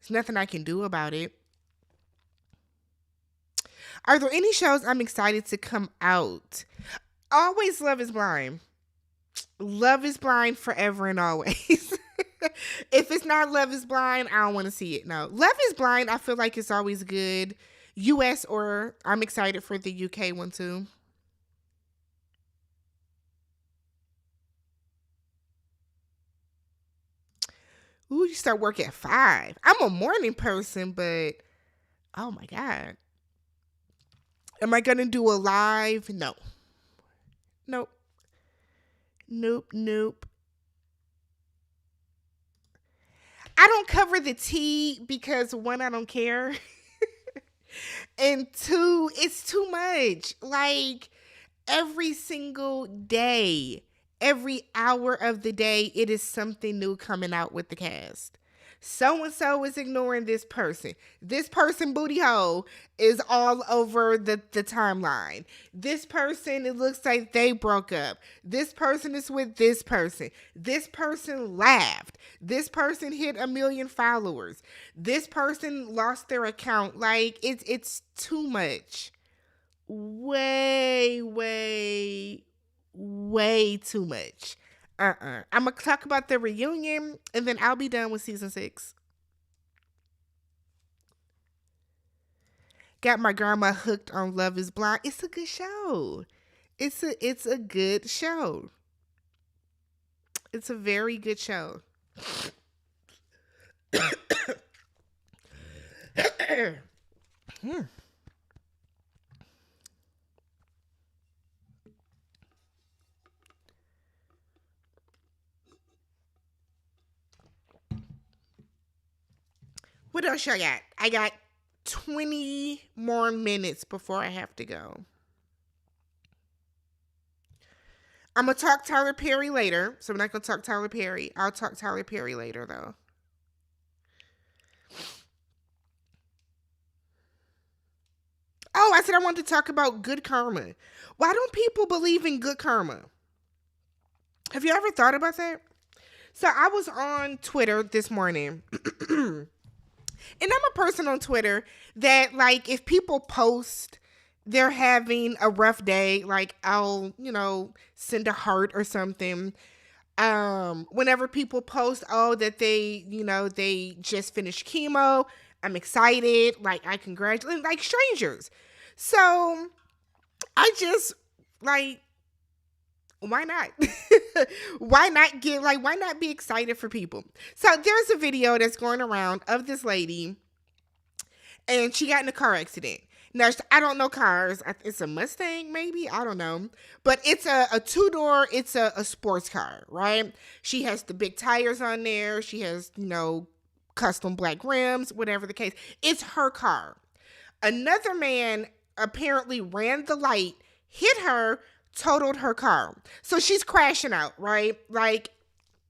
there's nothing I can do about it. Are there any shows I'm excited to come out? Always Love is Blind. Love is Blind forever and always. If it's not Love is Blind, I don't want to see it. No. Love is Blind, I feel like it's always good. US, or I'm excited for the UK one too. Ooh, you start work at 5. I'm a morning person, but oh my God. Am I going to do a live? No. Nope. Nope. I don't cover the tea because one, I don't care. And two, it's too much. Like every single day, every hour of the day, it is something new coming out with the cast. So and so is ignoring this person. This person booty hole is all over the timeline. This person, it looks like they broke up. This person is with this person. This person laughed. This person hit 1 million followers. This person lost their account. Like it's too much. Way too much. I'm gonna talk about the reunion and then I'll be done with season 6. Got my grandma hooked on Love is Blind. It's a good show. It's a good show. It's a very good show. What else I got? I got 20 more minutes before I have to go. I'm going to talk Tyler Perry later. So I'm not going to talk Tyler Perry. I'll talk Tyler Perry later, though. Oh, I said I wanted to talk about good karma. Why don't people believe in good karma? Have you ever thought about that? So I was on Twitter this morning. And I'm a person on Twitter that, like, if people post they're having a rough day, like, I'll, send a heart or something. Whenever people post, oh, that they just finished chemo, I'm excited. Like, I congratulate, like, strangers. So I just, like, why not? Why not be excited for people? So there's a video that's going around of this lady, and she got in a car accident. Now, I don't know cars. It's a Mustang, maybe. I don't know. But it's a two-door. It's a sports car, right? She has the big tires on there. She has, custom black rims, whatever the case. It's her car. Another man apparently ran the light, hit her, totaled her car. So she's crashing out, right? Like,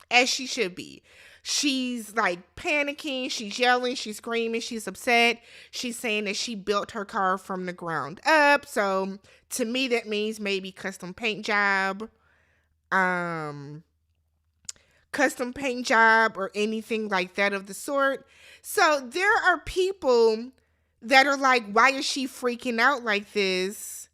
as she should be. She's like panicking, she's yelling, she's screaming, she's upset. She's saying that she built her car from the ground up. So to me, that means maybe custom paint job or anything like that of the sort. So there are people that are like, why is she freaking out like this?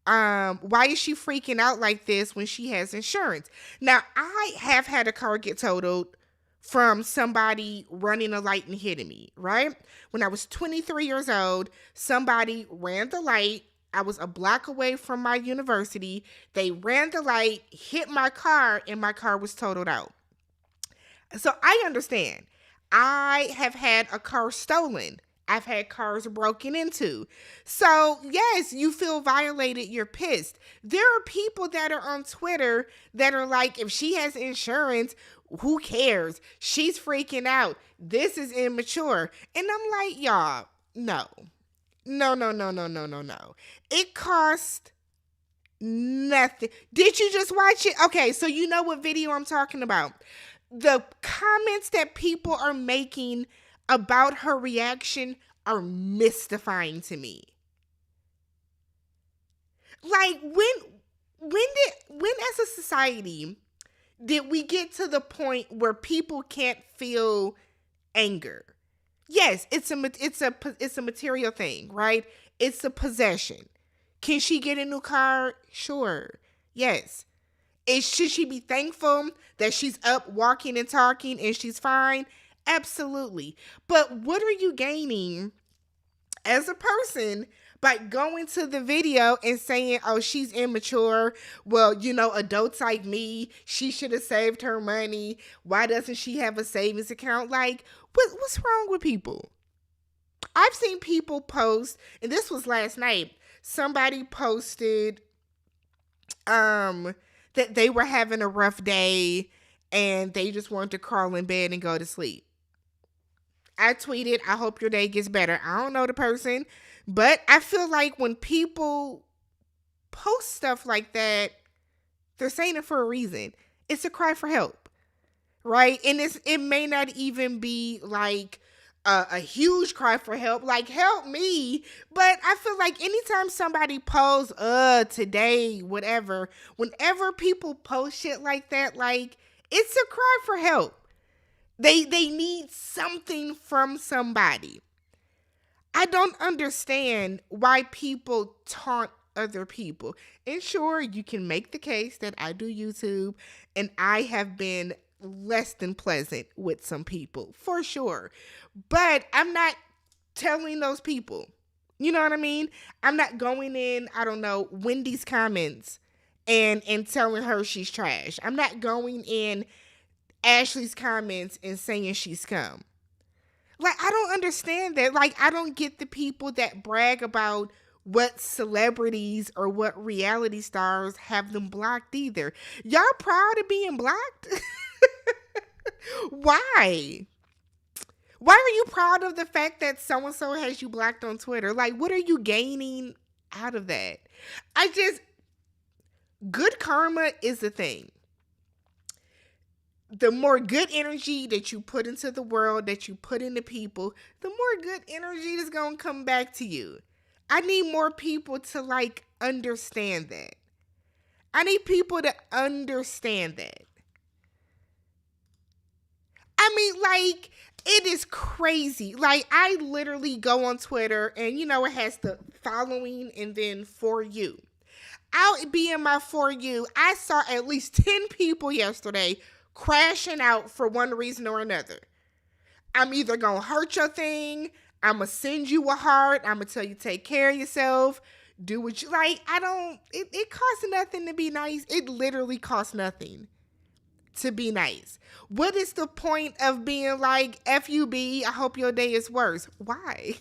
Why is she freaking out like this when she has insurance? Now, I have had a car get totaled from somebody running a light and hitting me, right? When I was 23 years old, somebody ran the light. I was a block away from my university. They ran the light, hit my car, and my car was totaled out. So I understand. I have had a car stolen. I've had cars broken into. So, yes, you feel violated. You're pissed. There are people that are on Twitter that are like, if she has insurance, who cares? She's freaking out. This is immature. And I'm like, y'all, no. No. It cost nothing. Did you just watch it? Okay, so you know what video I'm talking about. The comments that people are making about her reaction are mystifying to me. Like, when as a society did we get to the point where people can't feel anger? Yes, it's a material thing, right? It's a possession. Can she get a new car? Sure. Yes. Should she be thankful that she's up walking and talking and she's fine? Absolutely. But what are you gaining as a person by going to the video and saying, oh, she's immature? Well, adults like me, she should have saved her money. Why doesn't she have a savings account? Like, what's wrong with people? I've seen people post, and this was last night, somebody posted that they were having a rough day and they just wanted to crawl in bed and go to sleep. I tweeted, I hope your day gets better. I don't know the person, but I feel like when people post stuff like that, they're saying it for a reason. It's a cry for help, right? And it may not even be like a huge cry for help, like help me. But I feel like anytime somebody posts, today, whatever, whenever people post shit like that, like it's a cry for help. They need something from somebody. I don't understand why people taunt other people. And sure, you can make the case that I do YouTube and I have been less than pleasant with some people, for sure. But I'm not telling those people. You know what I mean? I'm not going in, I don't know, Wendy's comments and telling her she's trash. I'm not going in Ashley's comments and saying she's scum. Like, I don't understand that. Like, I don't get the people that brag about what celebrities or what reality stars have them blocked either. Y'all proud of being blocked? Why? Why are you proud of the fact that so and so has you blocked on Twitter? Like, what are you gaining out of that? I just, good karma is the thing. The more good energy that you put into the world, that you put into people, the more good energy is going to come back to you. I need more people to like understand that. I need people to understand that. I mean, like, it is crazy. Like, I literally go on Twitter and, you know, it has the following and then for you. I'll be in my for you. I saw at least 10 people yesterday crashing out for one reason or another. I'm either going to hurt your thing. I'm going to send you a heart. I'm going to tell you take care of yourself. Do what you like. It costs nothing to be nice. It literally costs nothing to be nice. What is the point of being like, FUB, I hope your day is worse? Why?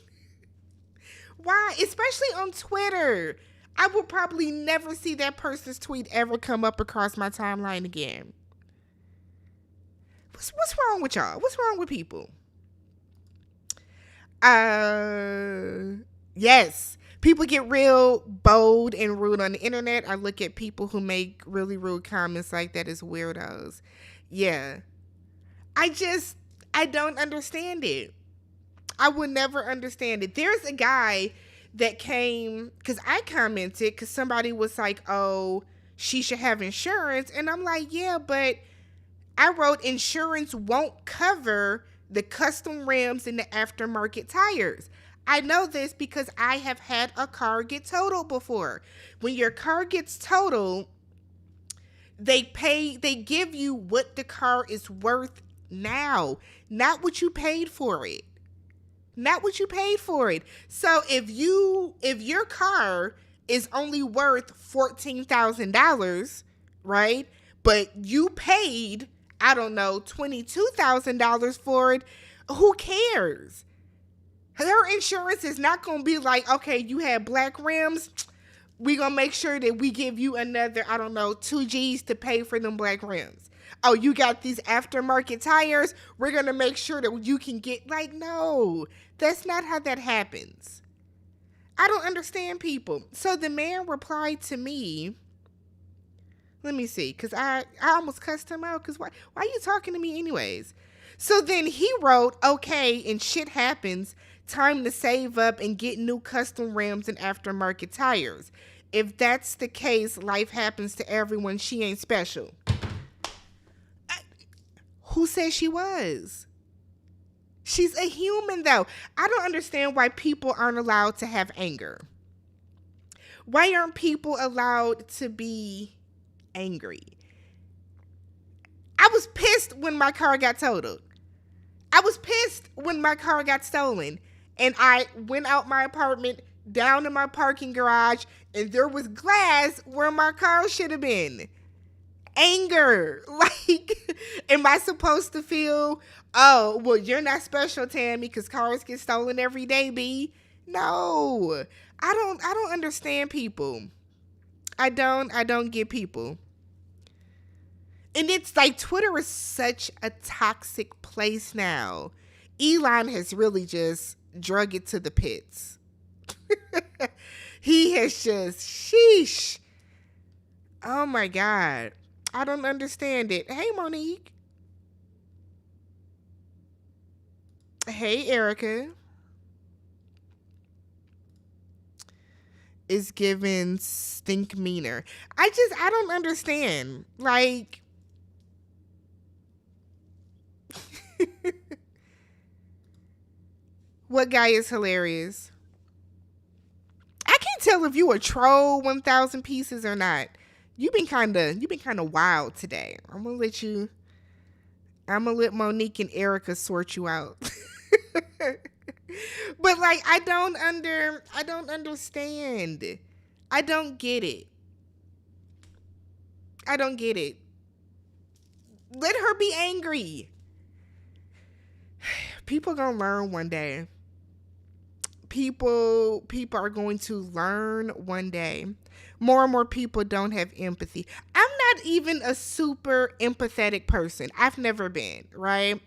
Why? Especially on Twitter. I will probably never see that person's tweet ever come up across my timeline again. What's wrong with y'all? What's wrong with people? Yes. People get real bold and rude on the internet. I look at people who make really rude comments like that as weirdos. Yeah. I don't understand it. I will never understand it. There's a guy that came, because I commented, because somebody was like, oh, she should have insurance. And I'm like, yeah, but I wrote insurance won't cover the custom rims and the aftermarket tires. I know this because I have had a car get totaled before. When your car gets totaled, they give you what the car is worth now, not what you paid for it. Not what you paid for it. So if your car is only worth $14,000, right? But you paid, I don't know, $22,000 for it, who cares? Her insurance is not going to be like, okay, you had black rims. We're going to make sure that we give you another, I don't know, 2 G's to pay for them black rims. Oh, you got these aftermarket tires. We're going to make sure that you can get, like, no, that's not how that happens. I don't understand people. So the man replied to me. Let me see, because I almost cussed him out, because why are you talking to me anyways? So then he wrote, okay, and shit happens. Time to save up and get new custom rims and aftermarket tires. If that's the case, life happens to everyone. She ain't special. Who said she was? She's a human, though. I don't understand why people aren't allowed to have anger. Why aren't people allowed to be angry? I was pissed when my car got totaled. I was pissed when my car got stolen. And I went out my apartment, down in my parking garage, and there was glass where my car should have been. Anger. Like, am I supposed to feel, oh, well, you're not special, Tammy, because cars get stolen every day, B? No. I don't understand people. I don't get people. And it's like Twitter is such a toxic place now. Elon has really just drug it to the pits. He has just, sheesh. Oh my God. I don't understand it. Hey, Monique. Hey, Erica. Is given stink meaner. I don't understand. Like, what guy is hilarious? I can't tell if you a troll 1,000 pieces or not. You've been kind of wild today. I'm gonna let Monique and Erica sort you out. But like, I don't understand. I don't get it. I don't get it. Let her be angry. People gonna learn one day. People are going to learn one day. More and more people don't have empathy. I'm not even a super empathetic person. I've never been, right?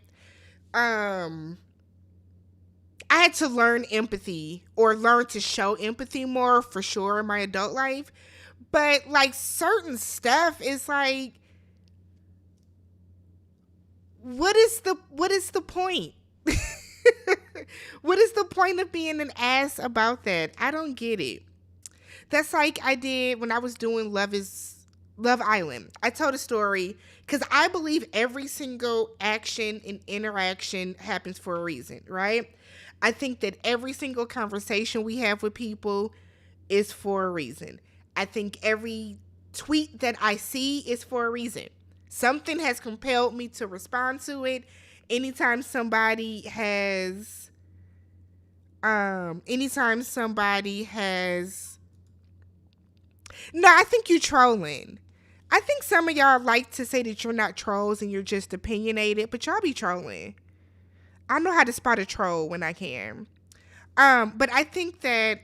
I had to learn empathy or learn to show empathy more for sure in my adult life. But like certain stuff is like, what is the point? What is the point of being an ass about that? I don't get it. That's like I did when I was doing Love Island. I told a story because I believe every single action and interaction happens for a reason, right? I think that every single conversation we have with people is for a reason. I think every tweet that I see is for a reason. Something has compelled me to respond to it. Anytime somebody has anytime somebody has No, I think you trolling. I think some of y'all like to say that you're not trolls and you're just opinionated, but y'all be trolling. I know how to spot a troll when I can. But I think that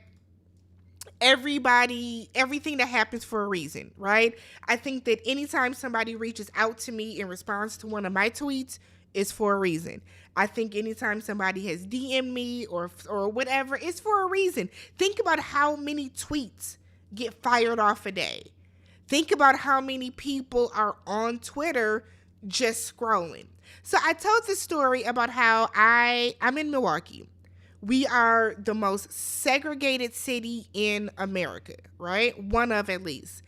everything that happens for a reason, right? I think that anytime somebody reaches out to me in response to one of my tweets, is for a reason. I think anytime somebody has DM'd me or whatever, it's for a reason. Think about how many tweets get fired off a day. Think about how many people are on Twitter just scrolling. So I told the story about how I'm in Milwaukee. We are the most segregated city in America, right? One of at least.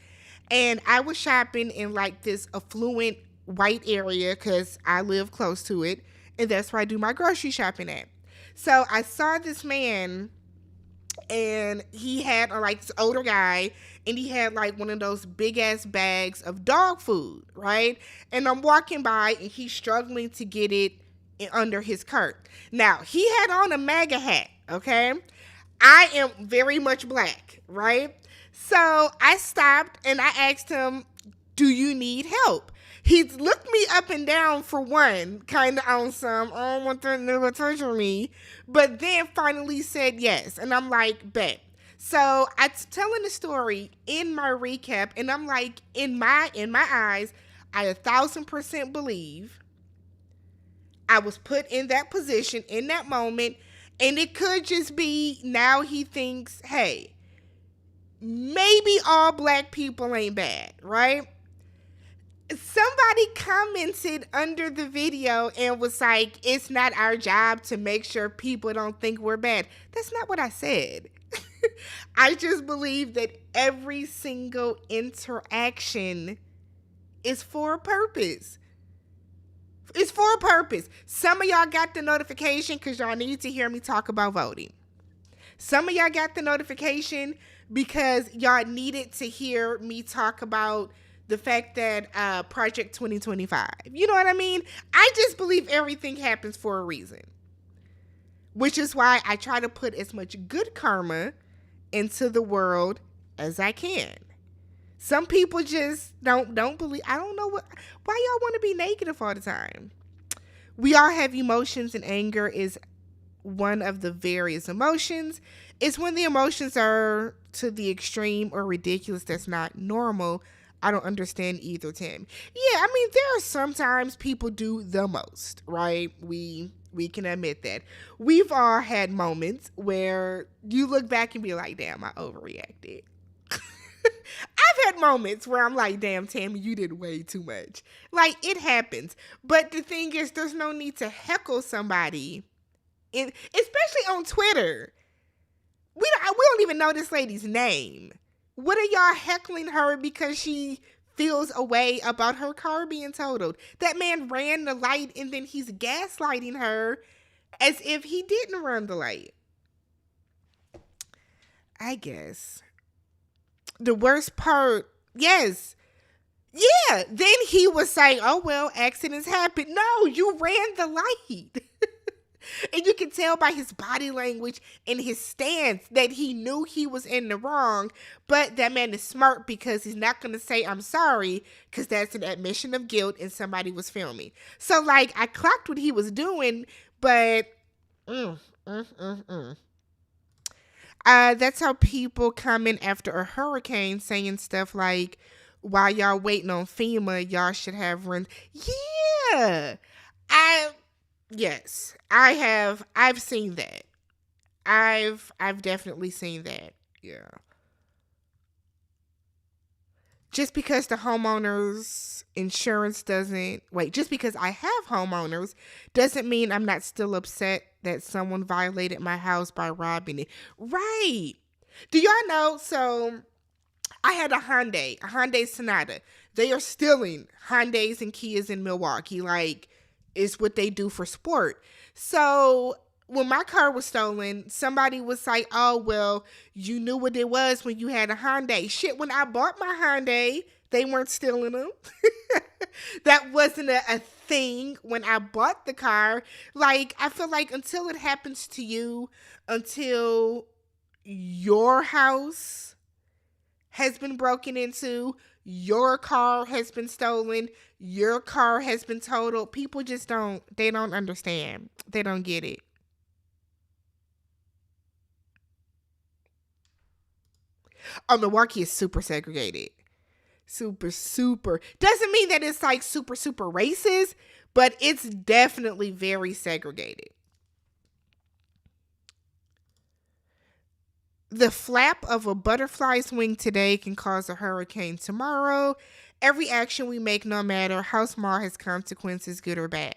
And I was shopping in like this affluent white area because I live close to it. And that's where I do my grocery shopping at. So I saw this man and he had like this older guy and he had like one of those big ass bags of dog food, right? And I'm walking by and he's struggling to get it under his cart. Now, he had on a MAGA hat, okay? I am very much black, right? So I stopped and I asked him, do you need help? He looked me up and down for one, kind of on some, I don't want them to touch me, but then finally said yes. And I'm like, bet. So I'm telling the story in my recap, and I'm like, in my eyes, I 1,000% believe I was put in that position in that moment, and it could just be now he thinks, hey, maybe all black people ain't bad, right? Somebody commented under the video and was like, it's not our job to make sure people don't think we're bad. That's not what I said. I just believe that every single interaction is for a purpose. It's for a purpose. Some of y'all got the notification because y'all need to hear me talk about voting. Some of y'all got the notification because y'all needed to hear me talk about the fact that Project 2025. You know what I mean? I just believe everything happens for a reason. Which is why I try to put as much good karma into the world as I can. Some people just don't believe. I don't know why y'all want to be negative all the time. We all have emotions, and anger is one of the various emotions. It's when the emotions are to the extreme or ridiculous that's not normal. I don't understand either, Tim. Yeah, I mean, there are sometimes people do the most, right? We can admit that. We've all had moments where you look back and be like, damn, I overreacted. I've had moments where I'm like, damn, Tammy, you did way too much. Like, it happens. But the thing is, there's no need to heckle somebody, especially on Twitter. We don't even know this lady's name. What are y'all heckling her because she feels a way about her car being totaled? That man ran the light and then he's gaslighting her as if he didn't run the light. I guess. The worst part, yes. Yeah. Then he was saying, oh, well, accidents happen. No, you ran the light. And you can tell by his body language and his stance that he knew he was in the wrong. But that man is smart because he's not going to say, I'm sorry, because that's an admission of guilt and somebody was filming. So, like, I clocked what he was doing, but that's how people come in after a hurricane saying stuff like, while y'all waiting on FEMA, y'all should have rent. Yeah. Yes, I've seen that. I've definitely seen that. Yeah. Just because the homeowner's insurance doesn't wait, just because I have homeowners doesn't mean I'm not still upset that someone violated my house by robbing it. Right. Do y'all know? So I had a Hyundai Sonata. They are stealing Hyundais and Kias in Milwaukee. Like, it's what they do for sport. So when my car was stolen, somebody was like, "Oh well, you knew what it was when you had a Hyundai." Shit, when I bought my Hyundai, they weren't stealing them. That wasn't a thing when I bought the car. Like, I feel like until it happens to you, until your house has been broken into, your car has been stolen, your car has been totaled, people just they don't understand. They don't get it. Oh, Milwaukee is super segregated. Super, super. Doesn't mean that it's like super, super racist, but it's definitely very segregated. The flap of a butterfly's wing today can cause a hurricane tomorrow. Every action we make, no matter how small, has consequences, good or bad.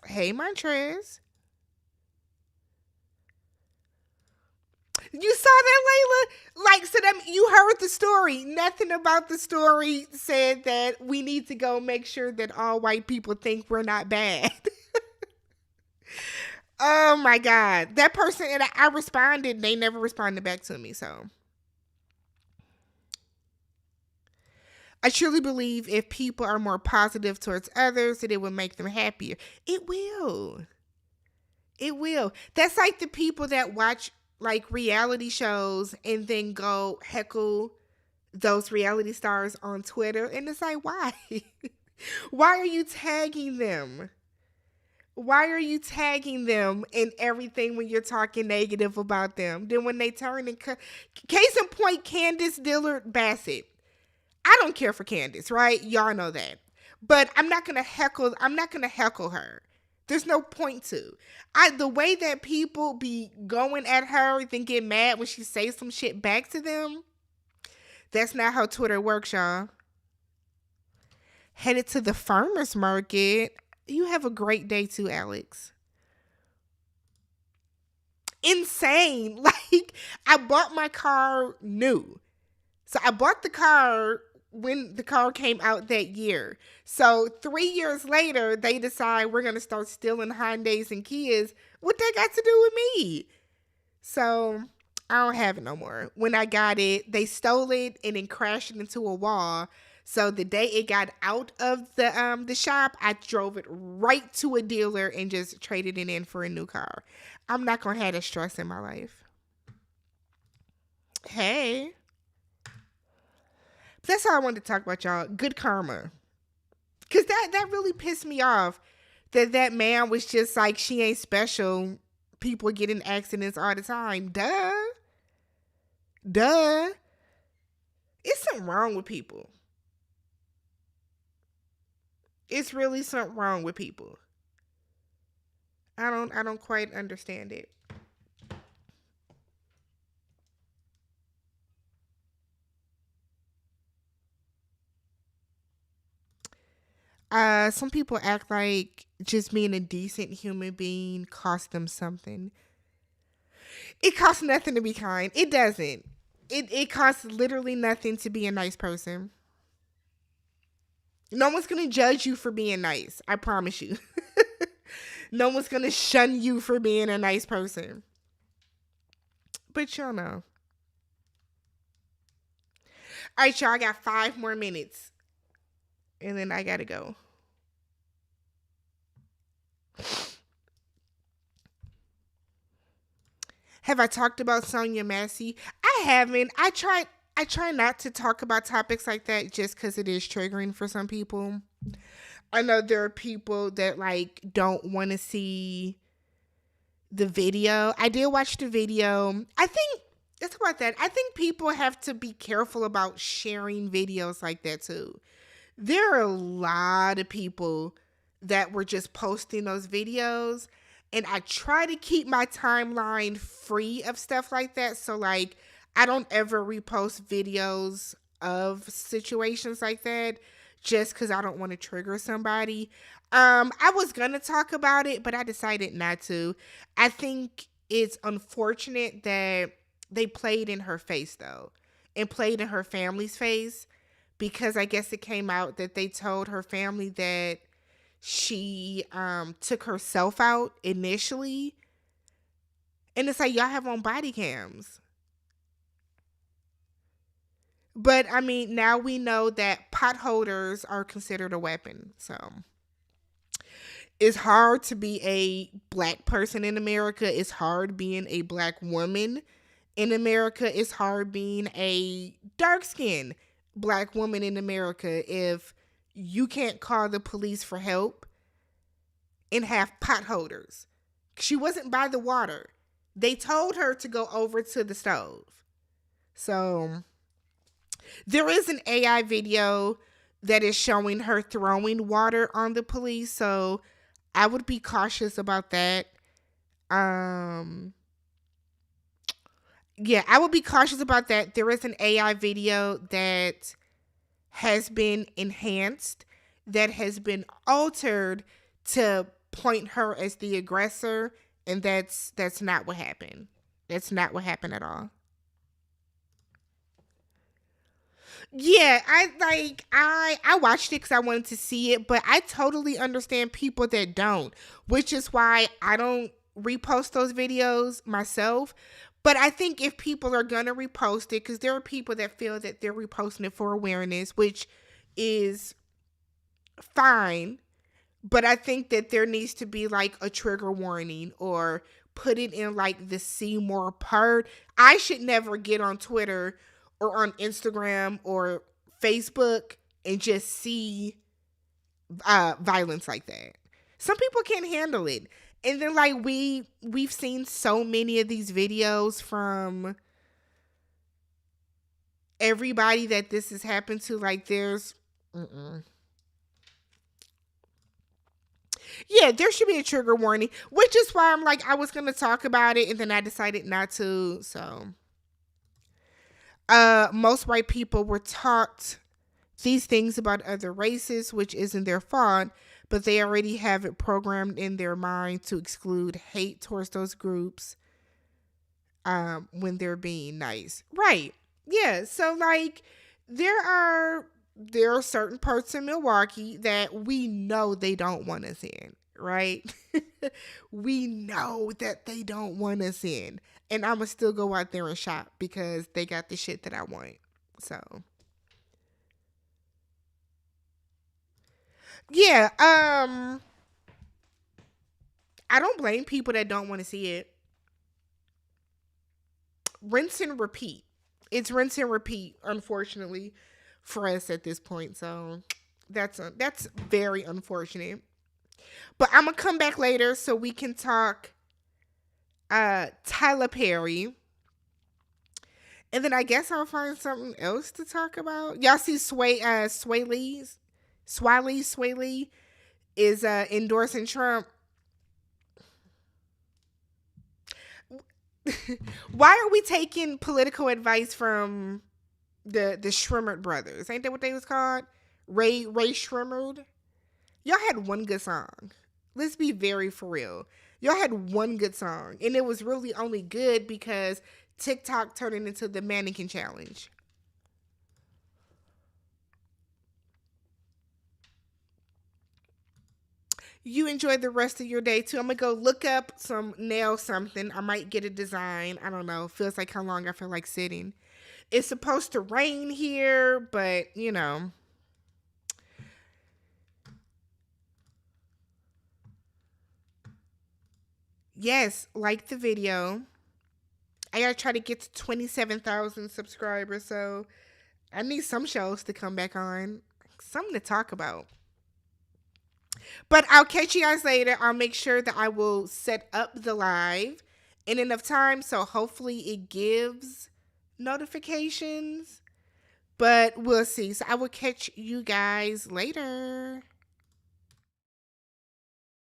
Hey, Montrez. You saw that, Layla? Like, so that you heard the story. Nothing about the story said that we need to go make sure that all white people think we're not bad. Oh my God. That person, and I responded, they never responded back to me. So I truly believe if people are more positive towards others, that it will make them happier. It will. It will. That's like the people that watch like reality shows and then go heckle those reality stars on Twitter. And it's like, why? Why are you tagging them? Why are you tagging them in everything when you're talking negative about them? Then when they turn and case in point, Candace Dillard Bassett. I don't care for Candace, right? Y'all know that. But I'm not gonna heckle her. There's no point to. The way that people be going at her, then get mad when she says some shit back to them. That's not how Twitter works, y'all. Headed to the farmer's market. You have a great day too, Alex. Insane. Like, I bought my car new. So I bought the car when the car came out that year. So 3 years later, they decide we're going to start stealing Hyundais and Kias. What that got to do with me? So I don't have it no more. When I got it, they stole it and then crashed it into a wall. So the day it got out of the shop, I drove it right to a dealer and just traded it in for a new car. I'm not going to have that stress in my life. Hey. That's all I wanted to talk about, y'all. Good karma. Because that really pissed me off. That man was just like, she ain't special. People get in accidents all the time. Duh. It's something wrong with people. It's really something wrong with people. I don't quite understand it. Some people act like just being a decent human being costs them something. It costs nothing to be kind. It doesn't. It costs literally nothing to be a nice person. No one's gonna judge you for being nice. I promise you. No one's gonna shun you for being a nice person. But y'all know. All right, y'all. I got 5 more minutes, and then I gotta go. Have I talked about Sonia Massey? I haven't. I try not to talk about topics like that just because it is triggering for some people. I know there are people that like don't want to see the video. I did watch the video. I think it's about that. I think people have to be careful about sharing videos like that too. There are a lot of people that were just posting those videos. And I try to keep my timeline free of stuff like that. So, like, I don't ever repost videos of situations like that just because I don't want to trigger somebody. I was going to talk about it, but I decided not to. I think it's unfortunate that they played in her face, though, and played in her family's face, because I guess it came out that they told her family that she took herself out initially. And it's like, y'all have on body cams. But I mean, now we know that pot holders are considered a weapon. So it's hard to be a black person in America. It's hard being a black woman in America. It's hard being a dark skinned black woman in America if you can't call the police for help and have pot holders. She wasn't by the water. They told her to go over to the stove. So there is an AI video that is showing her throwing water on the police. So I would be cautious about that. Yeah, I would be cautious about that. There is an AI video that has been enhanced, that has been altered to point her as the aggressor, and that's not what happened. That's not what happened at all. Yeah, I watched it because I wanted to see it, but I totally understand people that don't, which is why I don't repost those videos myself. But I think if people are gonna repost it, because there are people that feel that they're reposting it for awareness, which is fine. But I think that there needs to be like a trigger warning, or put it in like the see more part. I should never get on Twitter or on Instagram or Facebook and just see violence like that. Some people can't handle it. And then like we've seen so many of these videos from everybody that this has happened to. Like there's yeah, there should be a trigger warning, which is why I'm like, I was going to talk about it and then I decided not to. So, most white people were taught these things about other races, which isn't their fault, but they already have it programmed in their mind to exclude hate towards those groups when they're being nice. Right. Yeah. So like there are certain parts of Milwaukee that we know they don't want us in, right? We know that they don't want us in. And I'ma still go out there and shop because they got the shit that I want. So yeah, I don't blame people that don't want to see it. Rinse and repeat. It's rinse and repeat, unfortunately, for us at this point. So that's very unfortunate. But I'm gonna come back later so we can talk Tyler Perry. And then I guess I'll find something else to talk about. Y'all see Sway Lee is endorsing Trump. Why are we taking political advice from the Shrimmer brothers? Ain't that what they was called? Ray Shrimmer. Y'all had one good song. Let's be very for real. Y'all had one good song, and it was really only good because TikTok turned it into the mannequin challenge. You enjoy the rest of your day too. I'm gonna go look up some nail something. I might get a design. I don't know. Feels like how long I feel like sitting. It's supposed to rain here, but you know. Yes, like the video. I gotta try to get to 27,000 subscribers, so I need some shows to come back on. Something to talk about. But I'll catch you guys later. I'll make sure that I will set up the live in enough time, so hopefully it gives notifications. But we'll see. So I will catch you guys later.